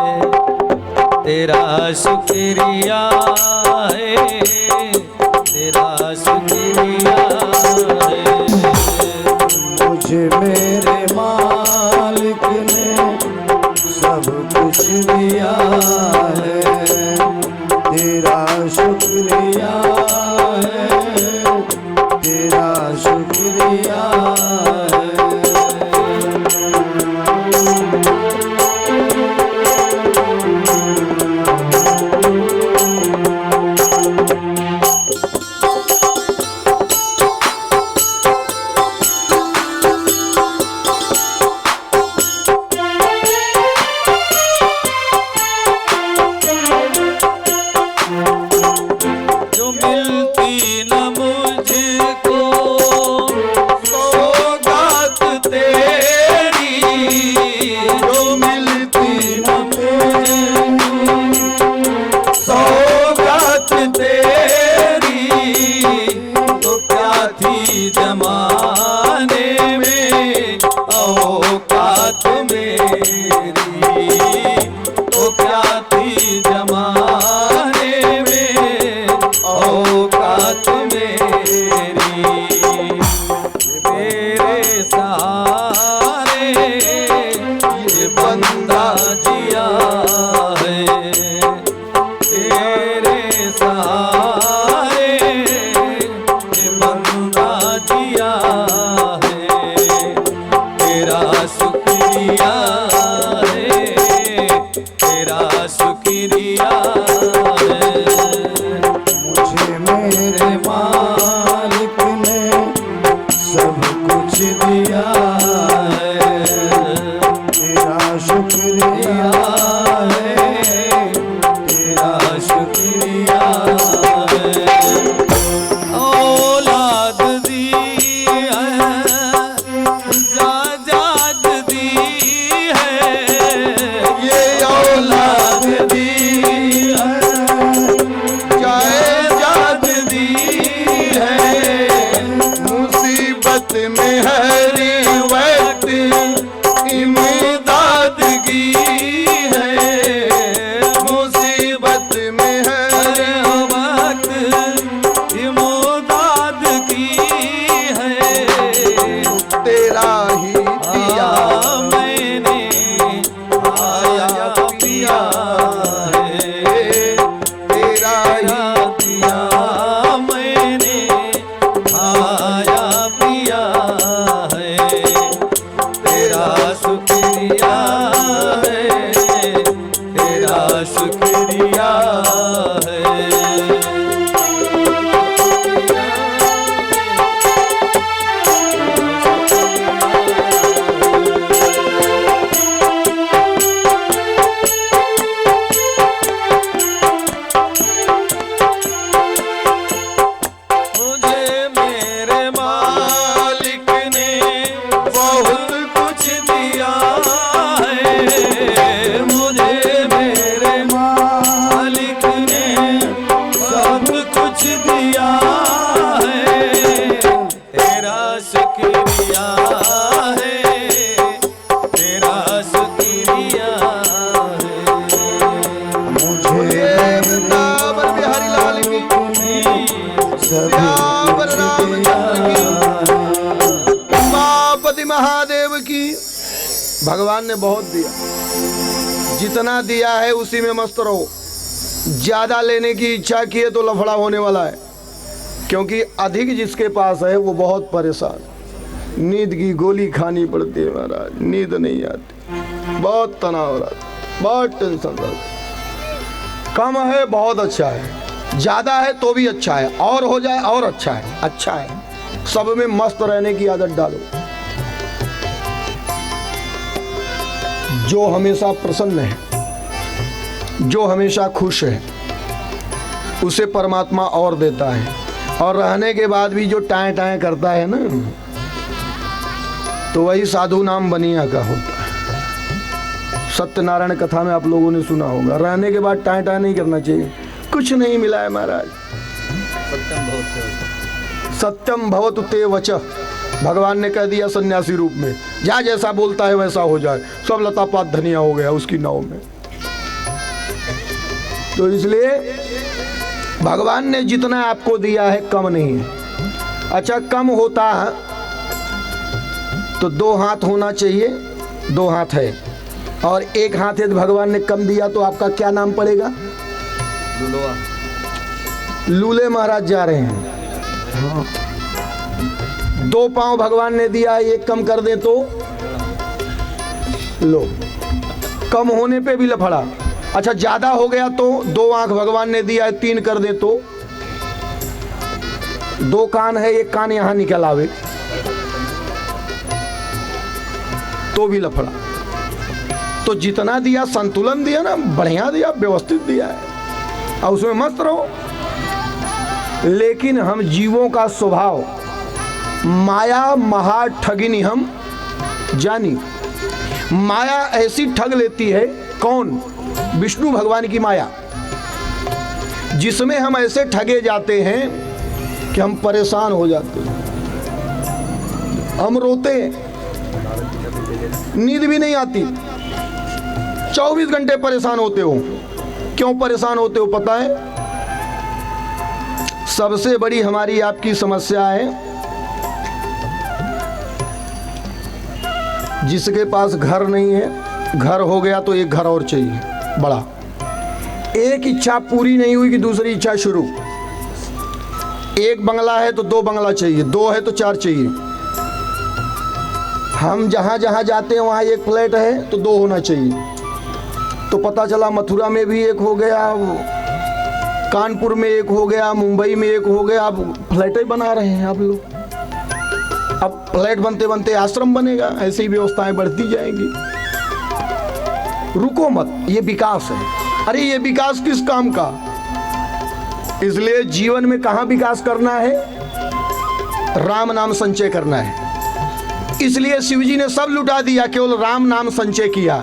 तेरा शुक्रिया है, तेरा शुक्रिया है। मुझे मेरे मालिक ने सब कुछ दिया है, तेरा शुक्रिया है, तेरा शुक्रिया है। शुक्रिया है। महादेव की। भगवान ने बहुत दिया, जितना दिया है उसी में मस्त रहो। ज्यादा लेने की इच्छा की है तो लफड़ा होने वाला है, क्योंकि अधिक जिसके पास है वो बहुत परेशान। नींद की गोली खानी पड़ती है महाराज, नींद नहीं आती, बहुत तनाव रहता, बहुत टेंशन रहता। कम है बहुत अच्छा है, ज्यादा है तो भी अच्छा है, और हो जाए और अच्छा है। अच्छा है, सब में मस्त रहने की आदत डालो। जो हमेशा प्रसन्न है, जो हमेशा खुश है, उसे परमात्मा और देता है। और रहने के बाद भी जो टाएं टाएं करता है ना, तो वही साधु नाम बनिया का होता है। सत्यनारायण कथा में आप लोगों ने सुना होगा, रहने के बाद टाएं टाएं नहीं करना चाहिए। कुछ नहीं मिला है महाराज। सत्यम भवतु ते वचः, भगवान ने कह दिया सन्यासी रूप में, जहाँ जैसा बोलता है वैसा हो जाए। सब लता पात धनिया हो गया उसकी नाव में। तो इसलिए भगवान ने जितना आपको दिया है कम नहीं है। अच्छा, कम होता है तो 2 हाथ होना चाहिए, 2 हाथ है, और 1 हाथ है तो भगवान ने कम दिया, तो आपका क्या नाम पड़ेगा? लूले महाराज जा रहे हैं। हाँ। 2 पांव भगवान ने दिया, 1 कम कर दे तो लो, कम होने पे भी लफड़ा। अच्छा, ज्यादा हो गया तो 2 आंख भगवान ने दिया है, 3 कर दे तो 2 कान है, 1 कान यहां निकल आवे तो भी लफड़ा। तो जितना दिया संतुलन दिया ना, बढ़िया दिया, व्यवस्थित दिया है, और उसमें मस्त रहो। लेकिन हम जीवों का स्वभाव माया महा ठगिनी हम जानी। माया ऐसी ठग लेती है, कौन? विष्णु भगवान की माया, जिसमें हम ऐसे ठगे जाते हैं कि हम परेशान हो जाते हैं, हम रोते हैं, नींद भी नहीं आती, 24 घंटे परेशान होते हो। क्यों परेशान होते हो पता है? सबसे बड़ी हमारी आपकी समस्या है, जिसके पास घर नहीं है, घर हो गया तो एक घर और चाहिए बड़ा। एक इच्छा पूरी नहीं हुई कि दूसरी इच्छा शुरू। एक बंगला है तो 2 बंगला चाहिए, 2 है तो 4 चाहिए। हम जहाँ जहाँ जाते हैं वहाँ 1 फ्लैट है तो 2 होना चाहिए। तो पता चला मथुरा में भी 1 हो गया, कानपुर में 1 हो गया, मुंबई में 1 हो गया। अब फ्लैटें बना रहे हैं आप लोग। अब फ्लैट बनते बनते आश्रम बनेगा, ऐसी व्यवस्थाएं बढ़ती जाएंगी। रुको मत, ये विकास है। अरे ये विकास किस काम का? इसलिए जीवन में कहाँ विकास करना है? राम नाम संचय करना है। इसलिए शिव जी ने सब लुटा दिया, केवल राम नाम संचय किया।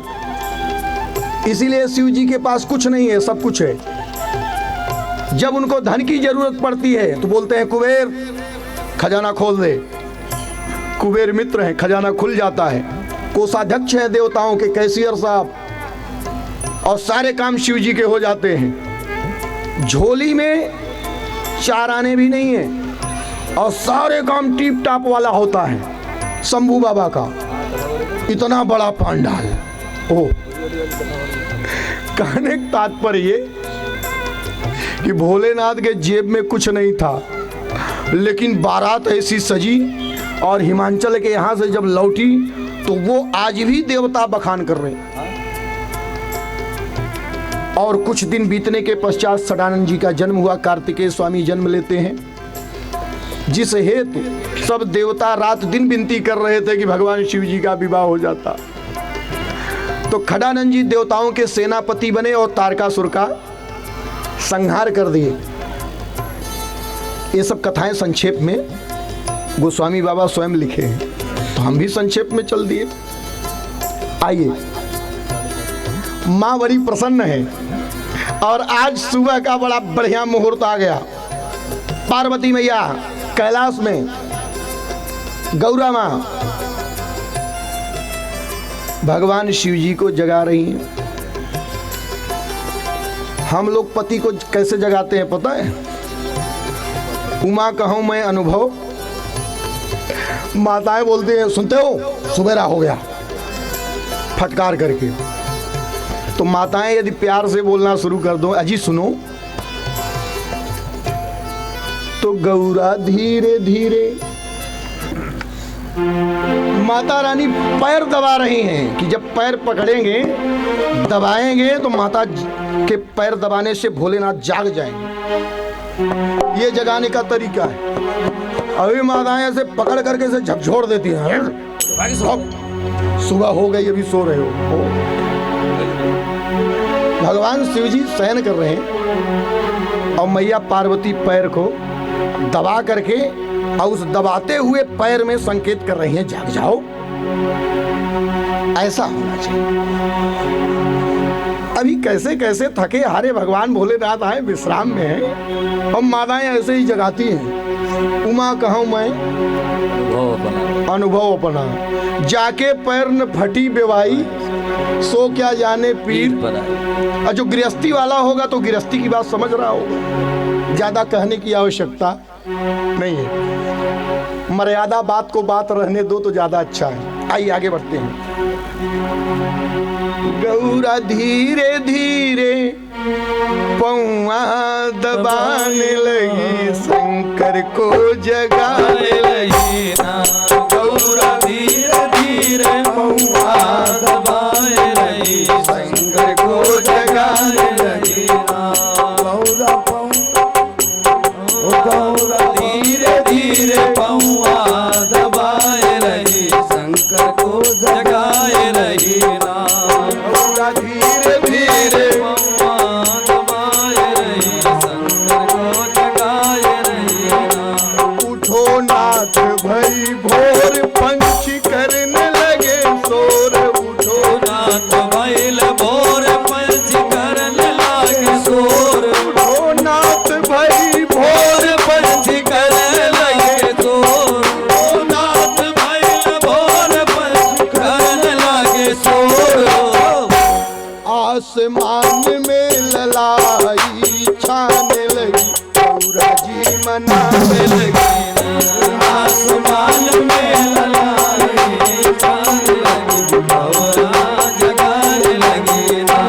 इसीलिए शिव जी के पास कुछ नहीं है, सब कुछ है। जब उनको धन की जरूरत पड़ती है तो बोलते हैं कुबेर खजाना खोल दे। कुबेर मित्र हैं, खजाना खुल जाता है। कोषाध्यक्ष हैं देवताओं के, कैशियर साहब, और सारे काम शिव जी के हो जाते हैं। झोली में 4 आने भी नहीं है और सारे काम टीप टाप वाला होता है। शंभू बाबा का इतना बड़ा पांडाल। ओ, कहने का तात्पर्य कि भोलेनाथ के जेब में कुछ नहीं था, लेकिन बारात ऐसी सजी, और हिमाचल के यहाँ से जब लौटी तो वो आज भी देवता बखान कर रहे हैं। और कुछ दिन बीतने के पश्चात सदानंद जी का जन्म हुआ। कार्तिकेय स्वामी जन्म लेते हैं, जिस हेतु सब देवता रात दिन विनती कर रहे थे कि भगवान शिव जी का विवाह हो जाता। तो खड़ानंद जी देवताओं के सेनापति बने और तारकासुर का संहार कर दिए। ये सब कथाएं संक्षेप में गोस्वामी बाबा स्वयं लिखे हैं, तो हम भी संक्षेप में चल दिए। आइए, माँ बड़ी प्रसन्न है और आज सुबह का बड़ा बढ़िया मुहूर्त आ गया। पार्वती मैया कैलाश में, गौरा माँ भगवान शिव जी को जगा रही हैं। हम लोग पति को कैसे जगाते हैं पता है? उमा कहूं मैं अनुभव, माताएं बोलती हैं सुनते हो सुबेरा हो गया, फटकार करके। तो माताएं यदि प्यार से बोलना शुरू कर दो, अजी सुनो, तो गौरा धीरे धीरे, माता रानी पैर दबा रही हैं कि जब पैर पकड़ेंगे दबाएंगे तो माता के पैर दबाने से भोलेनाथ जाग जाएंगे। ये जगाने का तरीका है। अभी माताएं ऐसे पकड़ करके से झकझोर देती हैं, सुबह हो गई अभी सो रहे हो। भगवान शिव जी शयन कर रहे हैं और मैया पार्वती पैर को दबा करके और उस दबाते हुए पैर में संकेत कर रही हैं जाग जाओ। ऐसा होना चाहिए। अभी कैसे कैसे थके हारे भगवान भोलेनाथ आए विश्राम में हैं और माताएं ऐसे ही जगाती हैं। उमा कहूं मैं अनुभव अपना, जाके पैर न फटी बेवाई, सो क्या जाने पीर। और जो गृहस्थी वाला होगा तो गृहस्थी की बात समझ रहा होगा, ज्यादा कहने की आवश्यकता नहीं है। मर्यादा बात को बात रहने दो तो ज्यादा अच्छा है। आइए आगे बढ़ते हैं। गौरा धीरे धीरे पौआ दबाने लगी, शंकर को जगाने लगी ना। गौरा धीरे धीरे पौआ दबाए रही, शंकर को जगाने लगी ना। गौरा धीरे धीरे पौआ दबाए रही, शंकर को जगाए रही ना। गौरा धीरे धीरे पौआ दबाए रही, शंकर को जगाए रही ना। उठो नाथ भई भोर, पंछी करने लगे शोर। उठो नाथ भइल भोर, पंछी करने लागे शोर। उठो नाथ भई भोर, पंछी करने लगे शोर। नाथ भइल भोर, पंछी करने लागे शोर। आसमान में ललाई छाने लगी, गौरा जी मनाने लगी। आसमान में ललाई छाने लगी, गौरा जगाने लगी ना।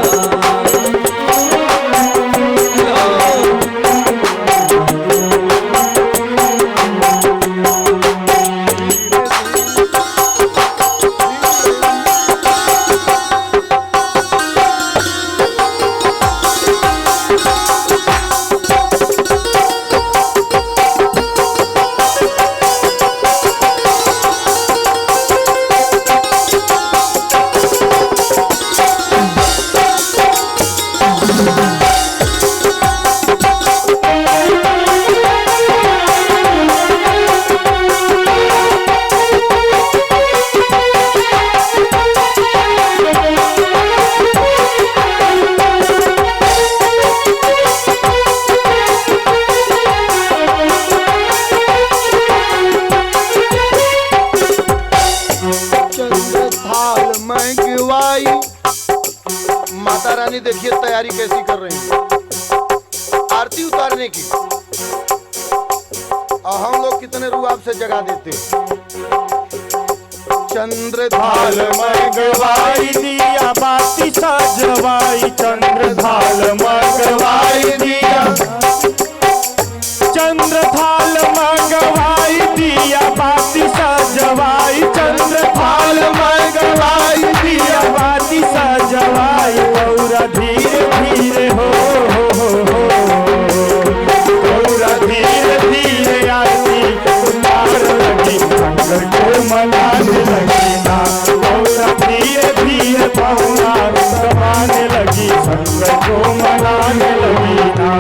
माता रानी देखिए तैयारी कैसी कर रही है आरती उतारने की, और हम लोग कितने रुआब से जगा देते। चंद्रधाल मंगवाई दिया बाती सजवाई, चंद्रधाल मंगवाई दिया, चंद्रधाल मंगवाई दिया बाती सजवाई, चंद्रधाल मंगवाई दिया बाती सजवाई। गौरा धीरे धीरे शंकर को मनाने लगी ना।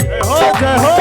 जय हो जय हो।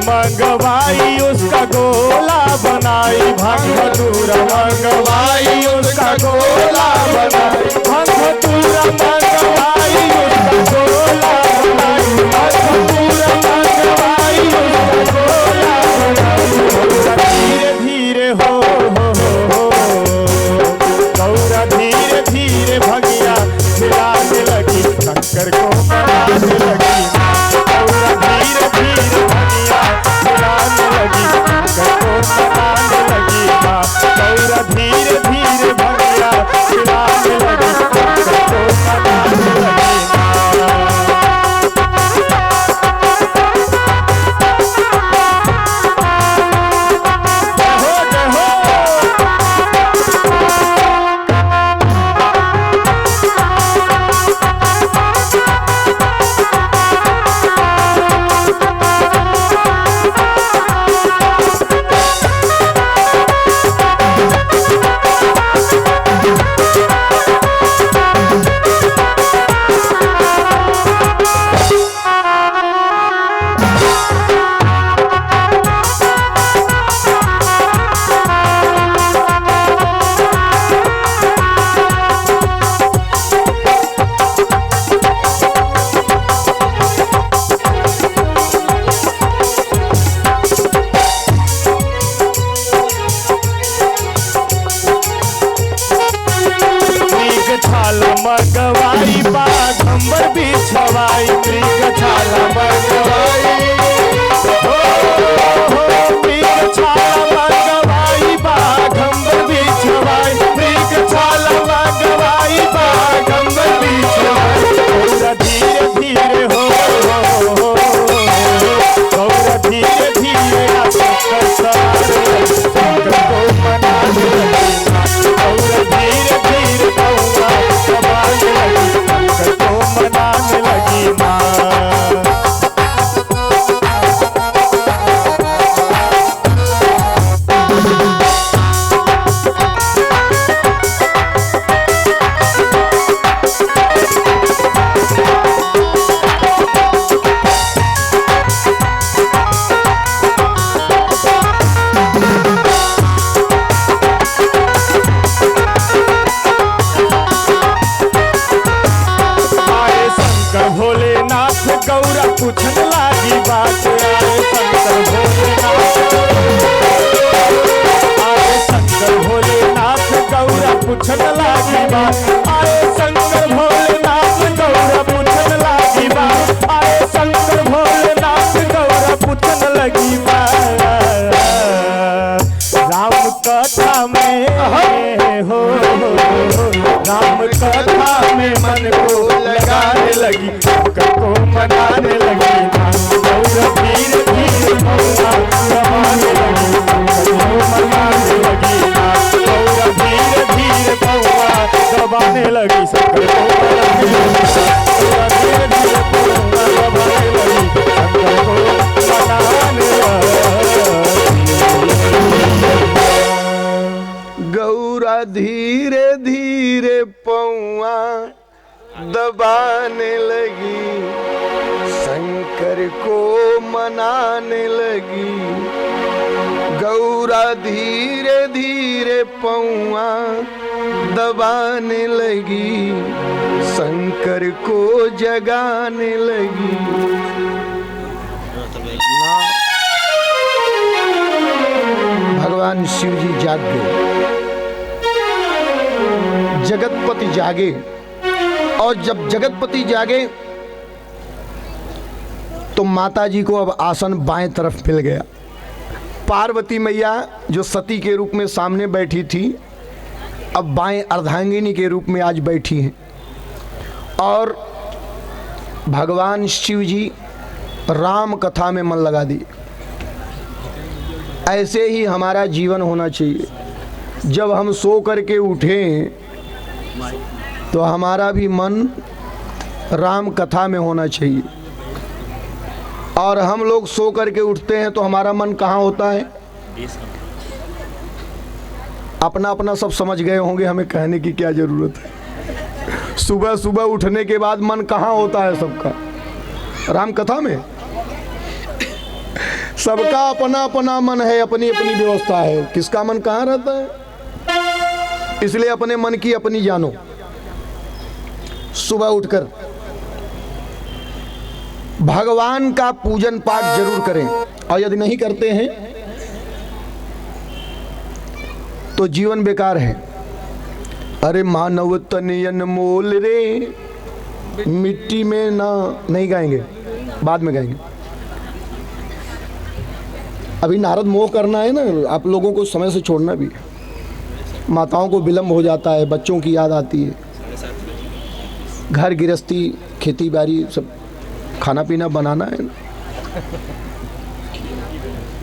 मंगवाई उसका गोला बनाई, भांग धतूरा मंगवाई उसका गोला बनाई, भांग धतूरा मंगवाई उसका गोला बनाई, भांग धतूरा मंगवाई उसका गोला बनाई। धीरे धीरे हो गौरा धीरे धीरे भगिया खिलाने लगी, शंकर को मनाने लगी। गौरा धीरे धीरे भगिया खिलाने लगी, शंकर को मनाने लगी माँ। गौरा धीरे धीरे भगिया खिलाने लगी, शंकर को मनाने लगी माँ। मंगवाई बाघंबर बिछवाई, मृग छाला मंगवाई मृग छाला मंगवाई बाघंबर बिछवाई, मृग छाला मंगवाई बाघंबर बिछवाई। गौरा धीरे धीरे हो गौरा धीरे धीरे शंकर को मनाने लगी। गौरा धीरे धीरे गौरा मनाने लगी, शंकर को मनाने लगी माँ। भोलेनाथ गौरा पूछन लागी बात, आए शंकर भोलेनाथ, आए शंकर भोलेनाथ गौरा पूछन लागी बात, आए शंकर भोलेनाथ गौरा पूछन लागी बात, आए शंकर भोलेनाथ गौरा पूछन लगी बात। राम कथा में हो राम कथा में मन को लगाने लगी, शंकर को मनाने लगी माँ। गौरा धीरे धीरे गौरा मनाने लगी, शंकर को मनाने लगी माँ। गौरा धीरे धीरे गौरा दबाने लगी, शंकर को मनाने लगी। गौरा धीरे धीरे गौरा दबाने लगी, शंकर को मनाने लगी। गौरा धीरे धीरे पौआ दबाने लगी, शंकर को मनाने लगी। गौरा धीरे धीरे पौआ दबाने लगी, शंकर को जगाने लगी। भगवान शिव जी जाग गए, जगतपति जागे। और जब जगतपति जागे तो माता जी को अब आसन बाएं तरफ मिल गया। पार्वती मैया जो सती के रूप में सामने बैठी थी, अब बाएं अर्धांगिनी के रूप में आज बैठी हैं। और भगवान शिव जी राम कथा में मन लगा दिए। ऐसे ही हमारा जीवन होना चाहिए। जब हम सो करके उठें तो हमारा भी मन राम कथा में होना चाहिए। और हम लोग सो करके उठते हैं तो हमारा मन कहाँ होता है? अपना अपना सब समझ गए होंगे, हमें कहने की क्या जरूरत है। सुबह सुबह उठने के बाद मन कहाँ होता है सबका? राम कथा में। सबका अपना अपना मन है, अपनी अपनी व्यवस्था है। किसका मन कहाँ रहता है? इसलिए अपने मन की अपनी जानो। सुबह उठकर भगवान का पूजन पाठ जरूर करें, और यदि नहीं करते हैं तो जीवन बेकार है। अरे मानव तनियन मोल रे, मिट्टी में ना, नहीं गाएंगे, बाद में गाएंगे। अभी नारद मोह करना है ना, आप लोगों को समय से छोड़ना भी है। माताओं को विलंब हो जाता है, बच्चों की याद आती है, घर गृहस्थी खेती बाड़ी सब खाना पीना बनाना है ना,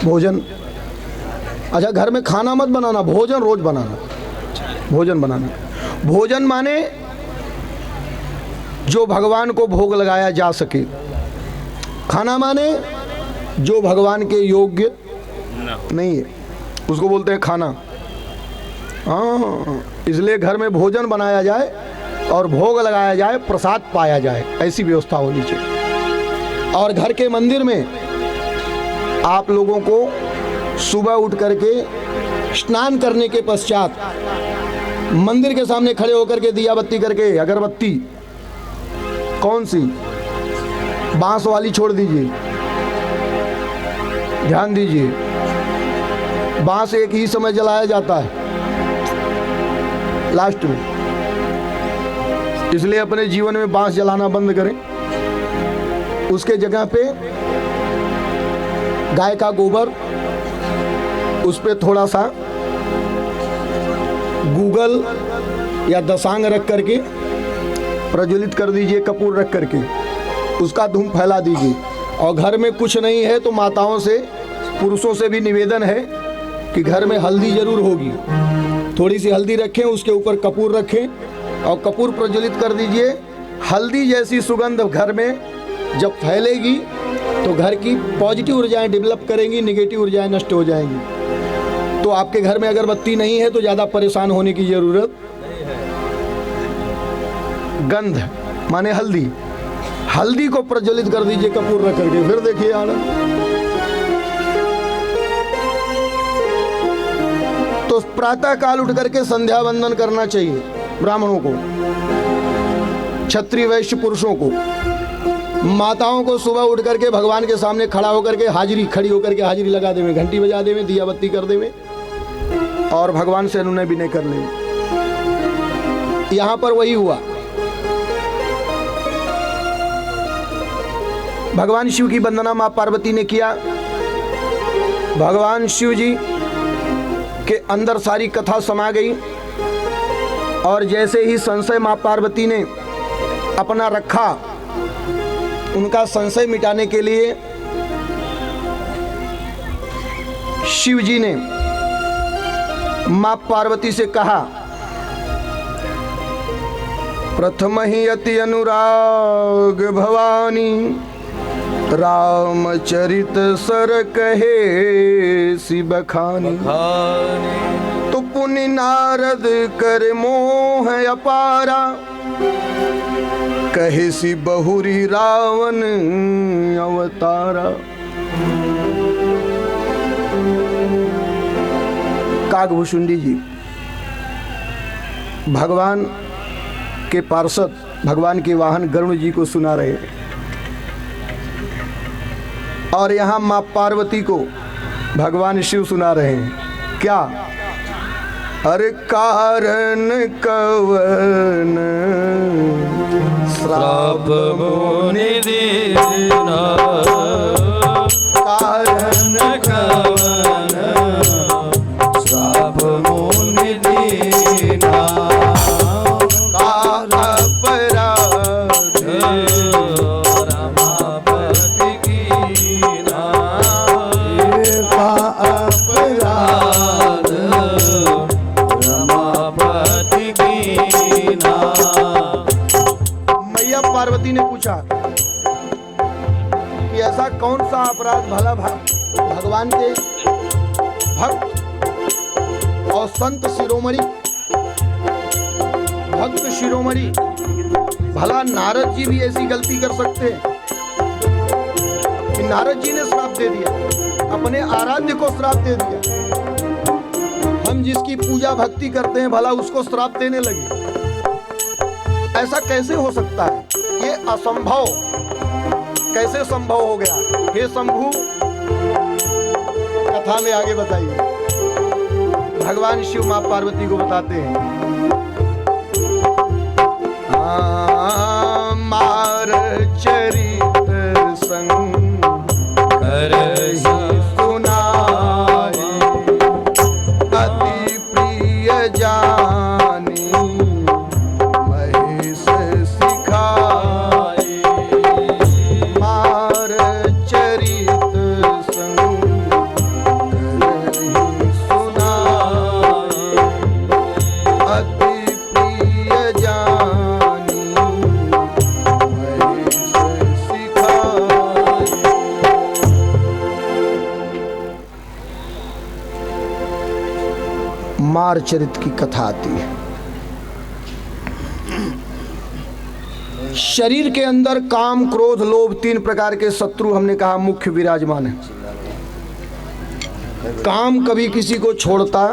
भोजन। अच्छा, घर में खाना मत बनाना, भोजन रोज बनाना। भोजन बनाना, भोजन माने जो भगवान को भोग लगाया जा सके। खाना माने जो भगवान के योग्य नहीं है, उसको बोलते हैं खाना। हाँ, इसलिए घर में भोजन बनाया जाए और भोग लगाया जाए, प्रसाद पाया जाए, ऐसी व्यवस्था होनी चाहिए। और घर के मंदिर में आप लोगों को सुबह उठ करके स्नान करने के पश्चात मंदिर के सामने खड़े होकर के दिया बत्ती करके, अगरबत्ती कौन सी, बांस वाली छोड़ दीजिए, ध्यान दीजिए। बांस एक ही समय जलाया जाता है, लास्ट में। इसलिए अपने जीवन में बांस जलाना बंद करें। उसके जगह पे गाय का गोबर, उस पे थोड़ा सा गूगल या दसांग रख करके प्रज्वलित कर दीजिए, कपूर रख करके उसका धूम फैला दीजिए। और घर में कुछ नहीं है तो माताओं से, पुरुषों से भी निवेदन है कि घर में हल्दी जरूर होगी, थोड़ी सी हल्दी रखें, उसके ऊपर कपूर रखें और कपूर प्रज्वलित कर दीजिए। हल्दी जैसी सुगंध घर में जब फैलेगी तो घर की पॉजिटिव ऊर्जाएं डेवलप करेंगी, नेगेटिव ऊर्जाएं नष्ट हो जाएंगी। तो आपके घर में अगरबत्ती नहीं है तो ज़्यादा परेशान होने की ज़रूरत। गंध माने हल्दी, हल्दी को प्रज्वलित कर दीजिए कपूर रख करके, फिर देखिए आनंद। तो प्रातः काल उठ करके संध्या वंदन करना चाहिए ब्राह्मणों को, क्षत्रिय वैश्य पुरुषों को। माताओं को सुबह उठ करके भगवान के सामने खड़ा होकर के खड़ी होकर के हाजिरी लगा देवे, घंटी बजा देवे, दिया बत्ती कर देवे और भगवान से अनुनय विनय कर लेवे। यहां पर वही हुआ। भगवान शिव की वंदना मां पार्वती ने किया। भगवान शिव जी के अंदर सारी कथा समा गई। और जैसे ही संशय मां पार्वती ने अपना रखा, उनका संशय मिटाने के लिए शिव जी ने मां पार्वती से कहा, प्रथम ही अति अनुराग भवानी, रामचरित सर कहे शिव खानी। तो पुनि नारद कर मोह अपारा, कहे सी बहुरी रावण अवतारा। काकभूषुंडी जी भगवान के पार्षद, भगवान के वाहन गरुड़ जी को सुना रहे हैं और यहाँ माँ पार्वती को भगवान शिव सुना रहे हैं। क्या? अरे कारण कवन श्राप मुनि दीना, कारण कवन श्राप मुनि दीना, का अपराध रमापति कीना, का अपराध रमापति कीना। मैया पार्वती ने पूछा कि ऐसा कौन सा अपराध भला भगवान के भक्त और संत शिरोमणि, भक्त शिरोमणि, भला नारद जी भी ऐसी गलती कर सकते हैं कि नारद जी ने श्राप दे दिया, अपने आराध्य को श्राप दे दिया। हम जिसकी पूजा भक्ति करते हैं भला उसको श्राप देने लगे, ऐसा कैसे हो सकता है? ये असंभव कैसे संभव हो गया? हे शंभु, कथा में आगे बताइए। भगवान शिव मां पार्वती को बताते हैं, मार चरित संग कर सुनाई, अति प्रिय जानी महेश सिखाई। मार चरित संग करहि सुनाई, अति प्रिय जानी महेश सिखाई। मार चरित की कथा आती है। शरीर के अंदर काम, क्रोध, लोभ, 3 प्रकार के शत्रु हमने कहा मुख्य विराजमान है। काम कभी किसी को छोड़ता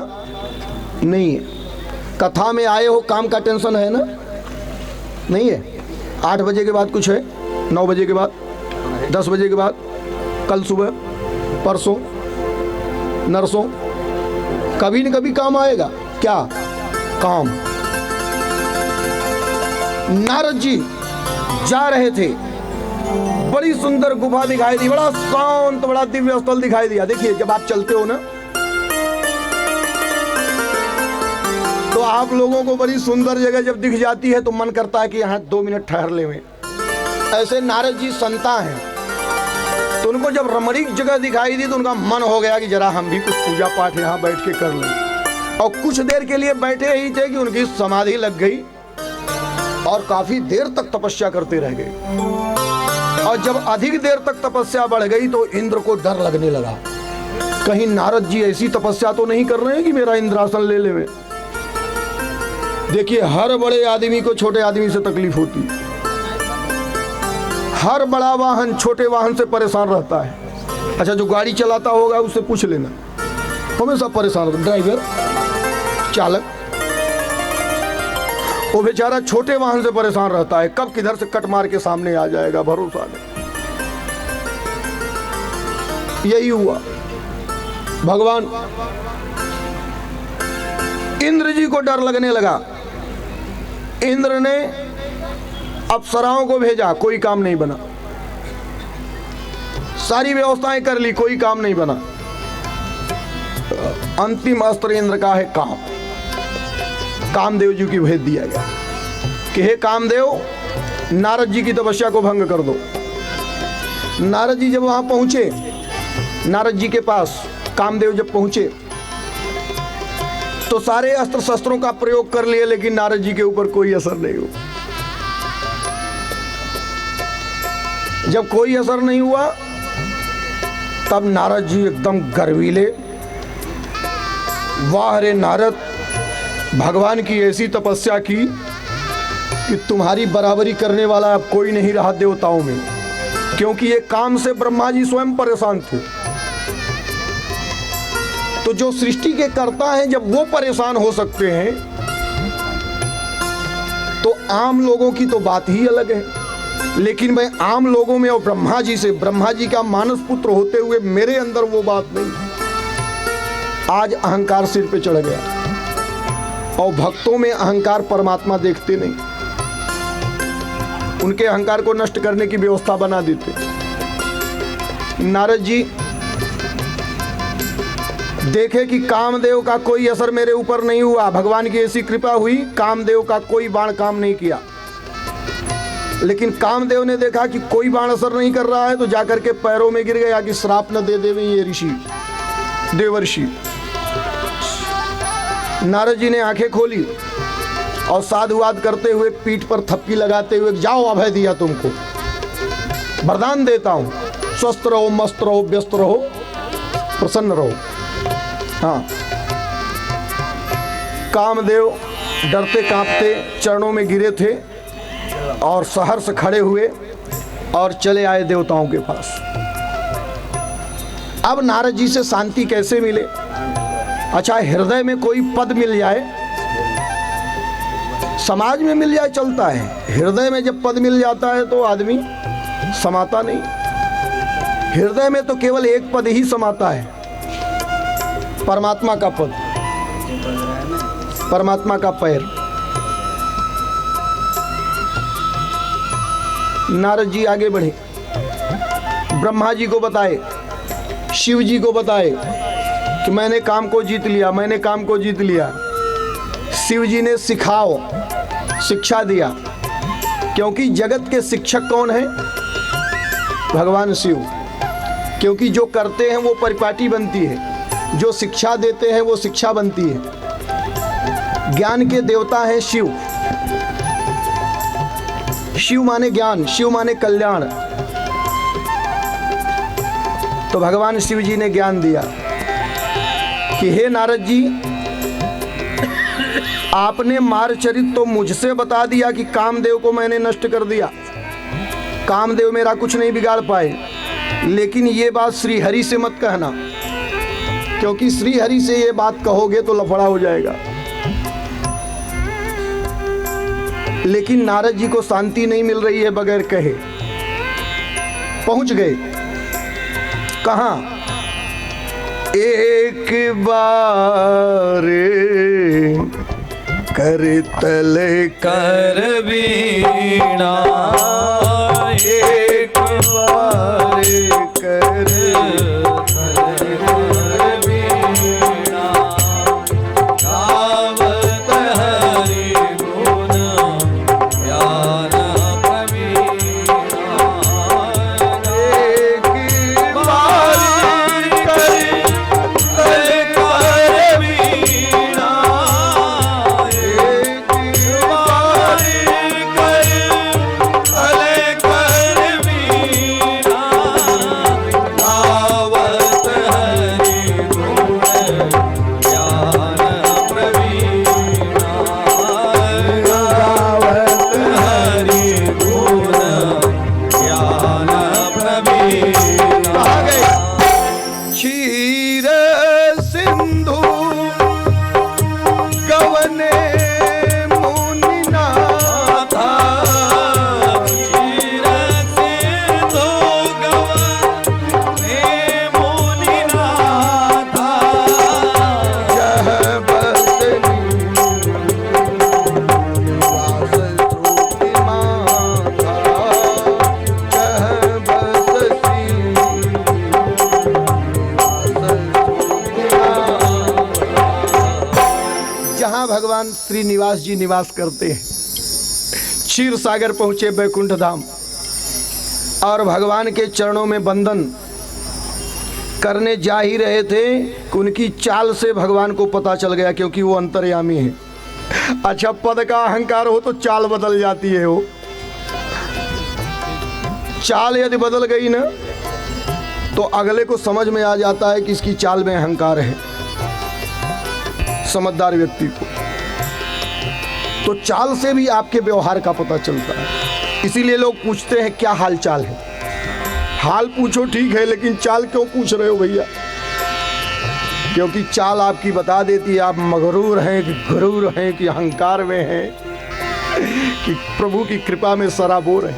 नहीं है। कथा में आए हो, काम का टेंशन है ना? नहीं है। 8 बजे के बाद कुछ है, 9 बजे के बाद, 10 बजे के बाद, कल सुबह, परसों, नरसों, कभी न कभी काम आएगा। क्या काम? नारद जी जा रहे थे, बड़ी सुंदर गुफा दिखाई दी, बड़ा शांत, बड़ा दिव्य स्थल दिखाई दिया। देखिए, जब आप चलते हो ना तो आप लोगों को बड़ी सुंदर जगह जब दिख जाती है तो मन करता है कि यहाँ 2 मिनट ठहर ले। ऐसे नारद जी संता हैं, तो उनको जब रमणीक जगह दिखाई दी तो उनका मन हो गया कि जरा हम भी कुछ पूजा पाठ यहाँ बैठ के कर लें। और कुछ देर के लिए बैठे ही थे कि उनकी समाधि लग गई और काफी देर तक तपस्या करते रह गए। और जब अधिक देर तक तपस्या बढ़ गई तो इंद्र को डर लगने लगा, कहीं नारद जी ऐसी तपस्या तो नहीं कर रहे हैं कि मेरा इंद्रासन ले ले। देखिए, हर बड़े आदमी को छोटे आदमी से तकलीफ होती है। हर बड़ा वाहन छोटे वाहन से परेशान रहता है। अच्छा, जो गाड़ी चलाता होगा उससे पूछ लेना, हमेशा परेशान होता। ड्राइवर, चालक, वो बेचारा छोटे वाहन से परेशान रहता है, कब किधर से कट मार के सामने आ जाएगा, भरोसा नहीं। यही हुआ। भगवान इंद्र जी को डर लगने लगा। इंद्र ने अप्सराओं को भेजा, कोई काम नहीं बना। सारी व्यवस्थाएं कर ली, कोई काम नहीं बना। अंतिम अस्त्र इंद्र का है काम। कामदेव जी की भेज दिया गया कि हे कामदेव, नारद जी की तपस्या को भंग कर दो। नारद जी जब वहां पहुंचे, नारद जी के पास कामदेव जब पहुंचे तो सारे अस्त्र शस्त्रों का प्रयोग कर लिए, लेकिन नारद जी के ऊपर कोई असर नहीं हुआ। जब कोई असर नहीं हुआ तब नारद जी एकदम गर्वीले, वाह रे नारद, भगवान की ऐसी तपस्या की कि तुम्हारी बराबरी करने वाला अब कोई नहीं रहा देवताओं में। क्योंकि ये काम से ब्रह्मा जी स्वयं परेशान थे। तो जो सृष्टि के कर्ता हैं, जब वो परेशान हो सकते हैं तो आम लोगों की तो बात ही अलग है, लेकिन मैं आम लोगों में और ब्रह्मा जी से, ब्रह्मा जी का मानस पुत्र होते हुए मेरे अंदर वो बात नहीं। आज अहंकार सिर पे चढ़ गया और भक्तों में अहंकार परमात्मा देखते नहीं, उनके अहंकार को नष्ट करने की व्यवस्था बना देते। नारद जी देखे कि कामदेव का कोई असर मेरे ऊपर नहीं हुआ, भगवान की ऐसी कृपा हुई, कामदेव का कोई बाण काम नहीं किया। लेकिन कामदेव ने देखा कि कोई बाण असर नहीं कर रहा है, तो जाकर के पैरों में गिर गया कि श्राप न दे देवे ये ऋषि देवर्षि। नारद जी ने आंखें खोली और साधुवाद करते हुए पीठ पर थप्पी लगाते हुए, जाओ अभय दिया तुमको, वरदान देता हूं, स्वस्थ रहो, मस्त रहो, व्यस्त रहो, प्रसन्न रहो। हाँ, कामदेव डरते कांपते चरणों में गिरे थे और सहर्ष खड़े हुए और चले आए देवताओं के पास। अब नारद जी से शांति कैसे मिले? अच्छा, हृदय में कोई पद मिल जाए, समाज में मिल जाए चलता है, हृदय में जब पद मिल जाता है तो आदमी समाता नहीं। हृदय में तो केवल एक पद ही समाता है, परमात्मा का पद, परमात्मा का पैर। नारद जी आगे बढ़े, ब्रह्मा जी को बताए, शिव जी को बताए कि मैंने काम को जीत लिया, मैंने काम को जीत लिया। शिव जी ने सिखाओ, शिक्षा दिया, क्योंकि जगत के शिक्षक कौन है? भगवान शिव। क्योंकि जो करते हैं वो परिपाटी बनती है, जो शिक्षा देते हैं वो शिक्षा बनती है। ज्ञान के देवता हैं शिव। शिव माने ज्ञान, शिव माने कल्याण। तो भगवान शिव जी ने ज्ञान दिया कि हे नारद जी, आपने मारचरित तो मुझसे बता दिया कि कामदेव को मैंने नष्ट कर दिया, कामदेव मेरा कुछ नहीं बिगाड़ पाए, लेकिन ये बात श्री हरि से मत कहना, क्योंकि श्री हरि से ये बात कहोगे तो लफड़ा हो जाएगा। लेकिन नारद जी को शांति नहीं मिल रही है बगैर कहे। पहुंच गए कहां? एक बार कर तल कर वीणा, एक बार कर वीणा, गावत हरि गुण ज्ञान प्रवीणा। एक बार कर वीणा, एक बार गावत हरि गुण ज्ञान प्रवीणा, गावत हरि गुण ज्ञान प्रवीणा। आ गए क्षीर सिंधु गवने मुनिनाथा, क्षीर सिंधु गवने मुनिनाथा, जह बसनी निवास श्रुति माथा, जह बसनी जहां भगवान श्रीनिवास जी निवास करते हैं। क्षीर सागर पहुंचे, वैकुंठ धाम, और भगवान के चरणों में बंधन करने जा ही रहे थे कि उनकी चाल से भगवान को पता चल गया, क्योंकि वो अंतर्यामी है। अच्छा, पद का अहंकार हो तो चाल बदल जाती है। वो चाल यदि बदल गई ना तो अगले को समझ में आ जाता है कि इसकी चाल में अहंकार है, समझदार व्यक्ति को। तो चाल से भी आपके व्यवहार का पता चलता है। इसीलिए लोग पूछते हैं क्या हाल चाल है। हाल पूछो ठीक है, लेकिन चाल क्यों पूछ रहे हो भैया? क्योंकि चाल आपकी बता देती है आप मगरूर हैं कि गुरूर हैं कि अहंकार में हैं कि प्रभु की कृपा में सराबोर है।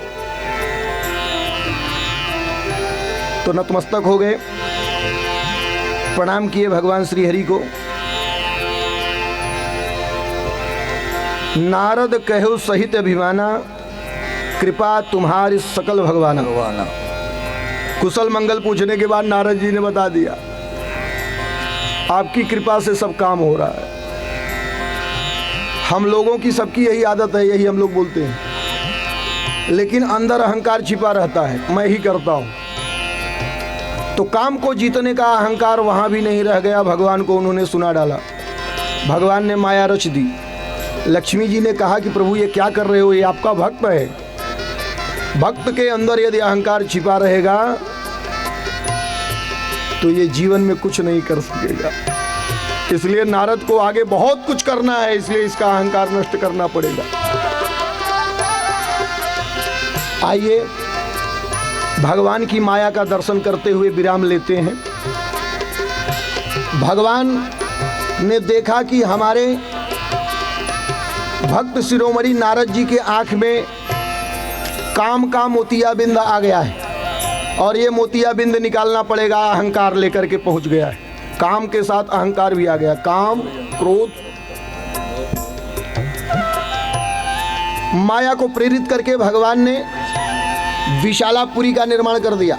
तो नतमस्तक हो गए, प्रणाम किए भगवान श्री हरि को। नारद कहो सहित अभिमाना, कृपा तुम्हारी सकल भगवाना। कुशल मंगल पूछने के बाद नारद जी ने बता दिया, आपकी कृपा से सब काम हो रहा है। हम लोगों की सबकी यही आदत है, यही हम लोग बोलते हैं, लेकिन अंदर अहंकार छिपा रहता है, मैं ही करता हूं। तो काम को जीतने का अहंकार वहां भी नहीं रह गया, भगवान को उन्होंने सुना डाला। भगवान ने माया रच दी। लक्ष्मी जी ने कहा कि प्रभु ये क्या कर रहे हो, ये आपका भक्त है। भक्त के अंदर यदि अहंकार छिपा रहेगा तो ये जीवन में कुछ नहीं कर सकेगा। इसलिए नारद को आगे बहुत कुछ करना है, इसलिए इसका अहंकार नष्ट करना पड़ेगा। आइए भगवान की माया का दर्शन करते हुए विराम लेते हैं। भगवान ने देखा कि हमारे भक्त शिरोमणि नारद जी के आंख में काम का मोतियाबिंद आ गया है और ये मोतियाबिंद निकालना पड़ेगा। अहंकार लेकर के पहुंच गया है, काम के साथ अहंकार भी आ गया। काम, क्रोध, माया को प्रेरित करके भगवान ने विशालापुरी का निर्माण कर दिया,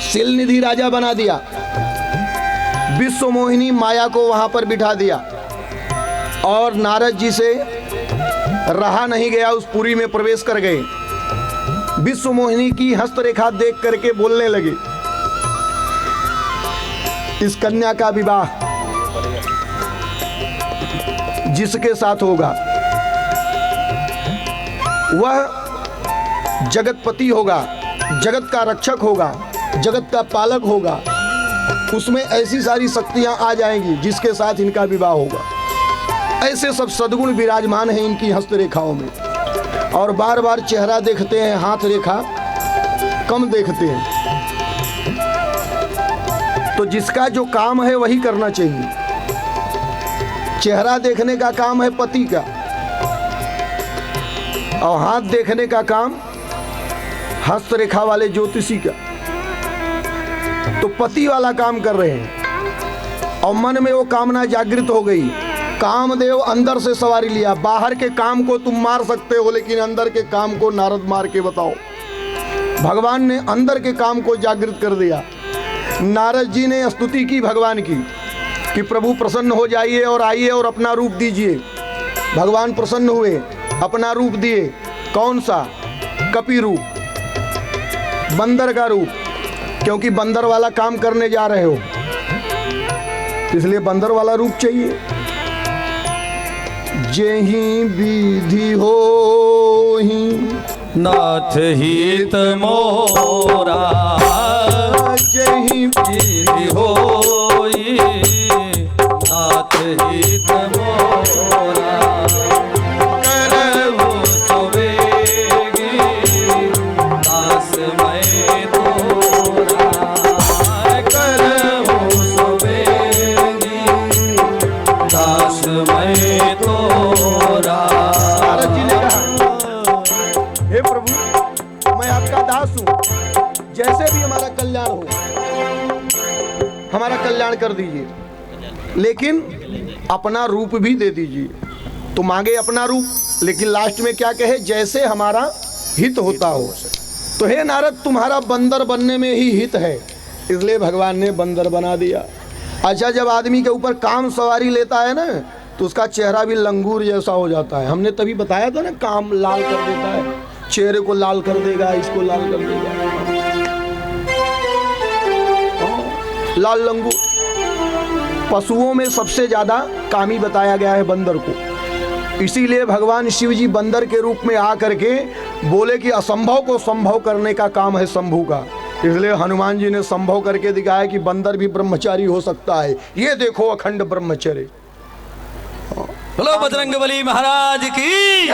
शिलनिधि राजा बना दिया, विश्व मोहिनी माया को वहां पर बिठा दिया और नारद जी से रहा नहीं गया, उस पुरी में प्रवेश कर गए। विश्व मोहिनी की हस्तरेखा देख करके बोलने लगे, इस कन्या का विवाह जिसके साथ होगा वह जगतपति होगा, जगत का रक्षक होगा, जगत का पालक होगा, उसमें ऐसी सारी शक्तियां आ जाएंगी जिसके साथ इनका विवाह होगा। ऐसे सब सद्गुण विराजमान हैं इनकी हस्तरेखाओं में। और बार बार चेहरा देखते हैं, हाथ रेखा कम देखते हैं। तो जिसका जो काम है वही करना चाहिए। चेहरा देखने का काम है पति का और हाथ देखने का काम हस्तरेखा वाले ज्योतिषी का। तो पति वाला काम कर रहे हैं और मन में वो कामना जागृत हो गई। कामदेव अंदर से सवारी लिया। बाहर के काम को तुम मार सकते हो, लेकिन अंदर के काम को नारद मार के बताओ। भगवान ने अंदर के काम को जागृत कर दिया। नारद जी ने स्तुति की भगवान की कि प्रभु प्रसन्न हो जाइए और आइए और अपना रूप दीजिए। भगवान प्रसन्न हुए, अपना रूप दिए। कौन सा? कपि रूप, बंदर का रूप, क्योंकि बंदर वाला काम करने जा रहे हो, इसलिए बंदर वाला रूप चाहिए। जेहि विधि होहि नाथ हित मोरा, जेहि विधि होई नाथ हित मोरा। करहु सुवेगी दास मैं तोरा, करहु सुवेगी दास मैं तोरा। नारद जी ने कहा, हे प्रभु मैं आपका दास हूं, जैसे भी हमारा कल्याण हो हमारा कल्याण कर दीजिए, लेकिन अपना रूप भी दे दीजिए। तो मांगे अपना रूप, लेकिन लास्ट में क्या कहे? जैसे हमारा हित होता हो। तो हे नारद तुम्हारा बंदर बनने में ही हित है, इसलिए भगवान ने बंदर बना दिया। अच्छा, जब आदमी के ऊपर काम सवारी लेता है ना तो उसका चेहरा भी लंगूर जैसा हो जाता है। हमने तभी बताया था ना, काम लाल कर देता है, चेहरे को लाल कर देगा, इसको लाल कर देगा, लाल लंगूर। पशुओं में सबसे ज्यादा कामी बताया गया है बंदर को। इसीलिए भगवान शिव जी बंदर के रूप में आकर के बोले कि असंभव को संभव करने का काम है शंभू का। इसलिए हनुमान जी ने संभव करके दिखाया कि बंदर भी ब्रह्मचारी हो सकता है। ये देखो अखंड ब्रह्मचर्य। बोलो बजरंगबली महाराज की।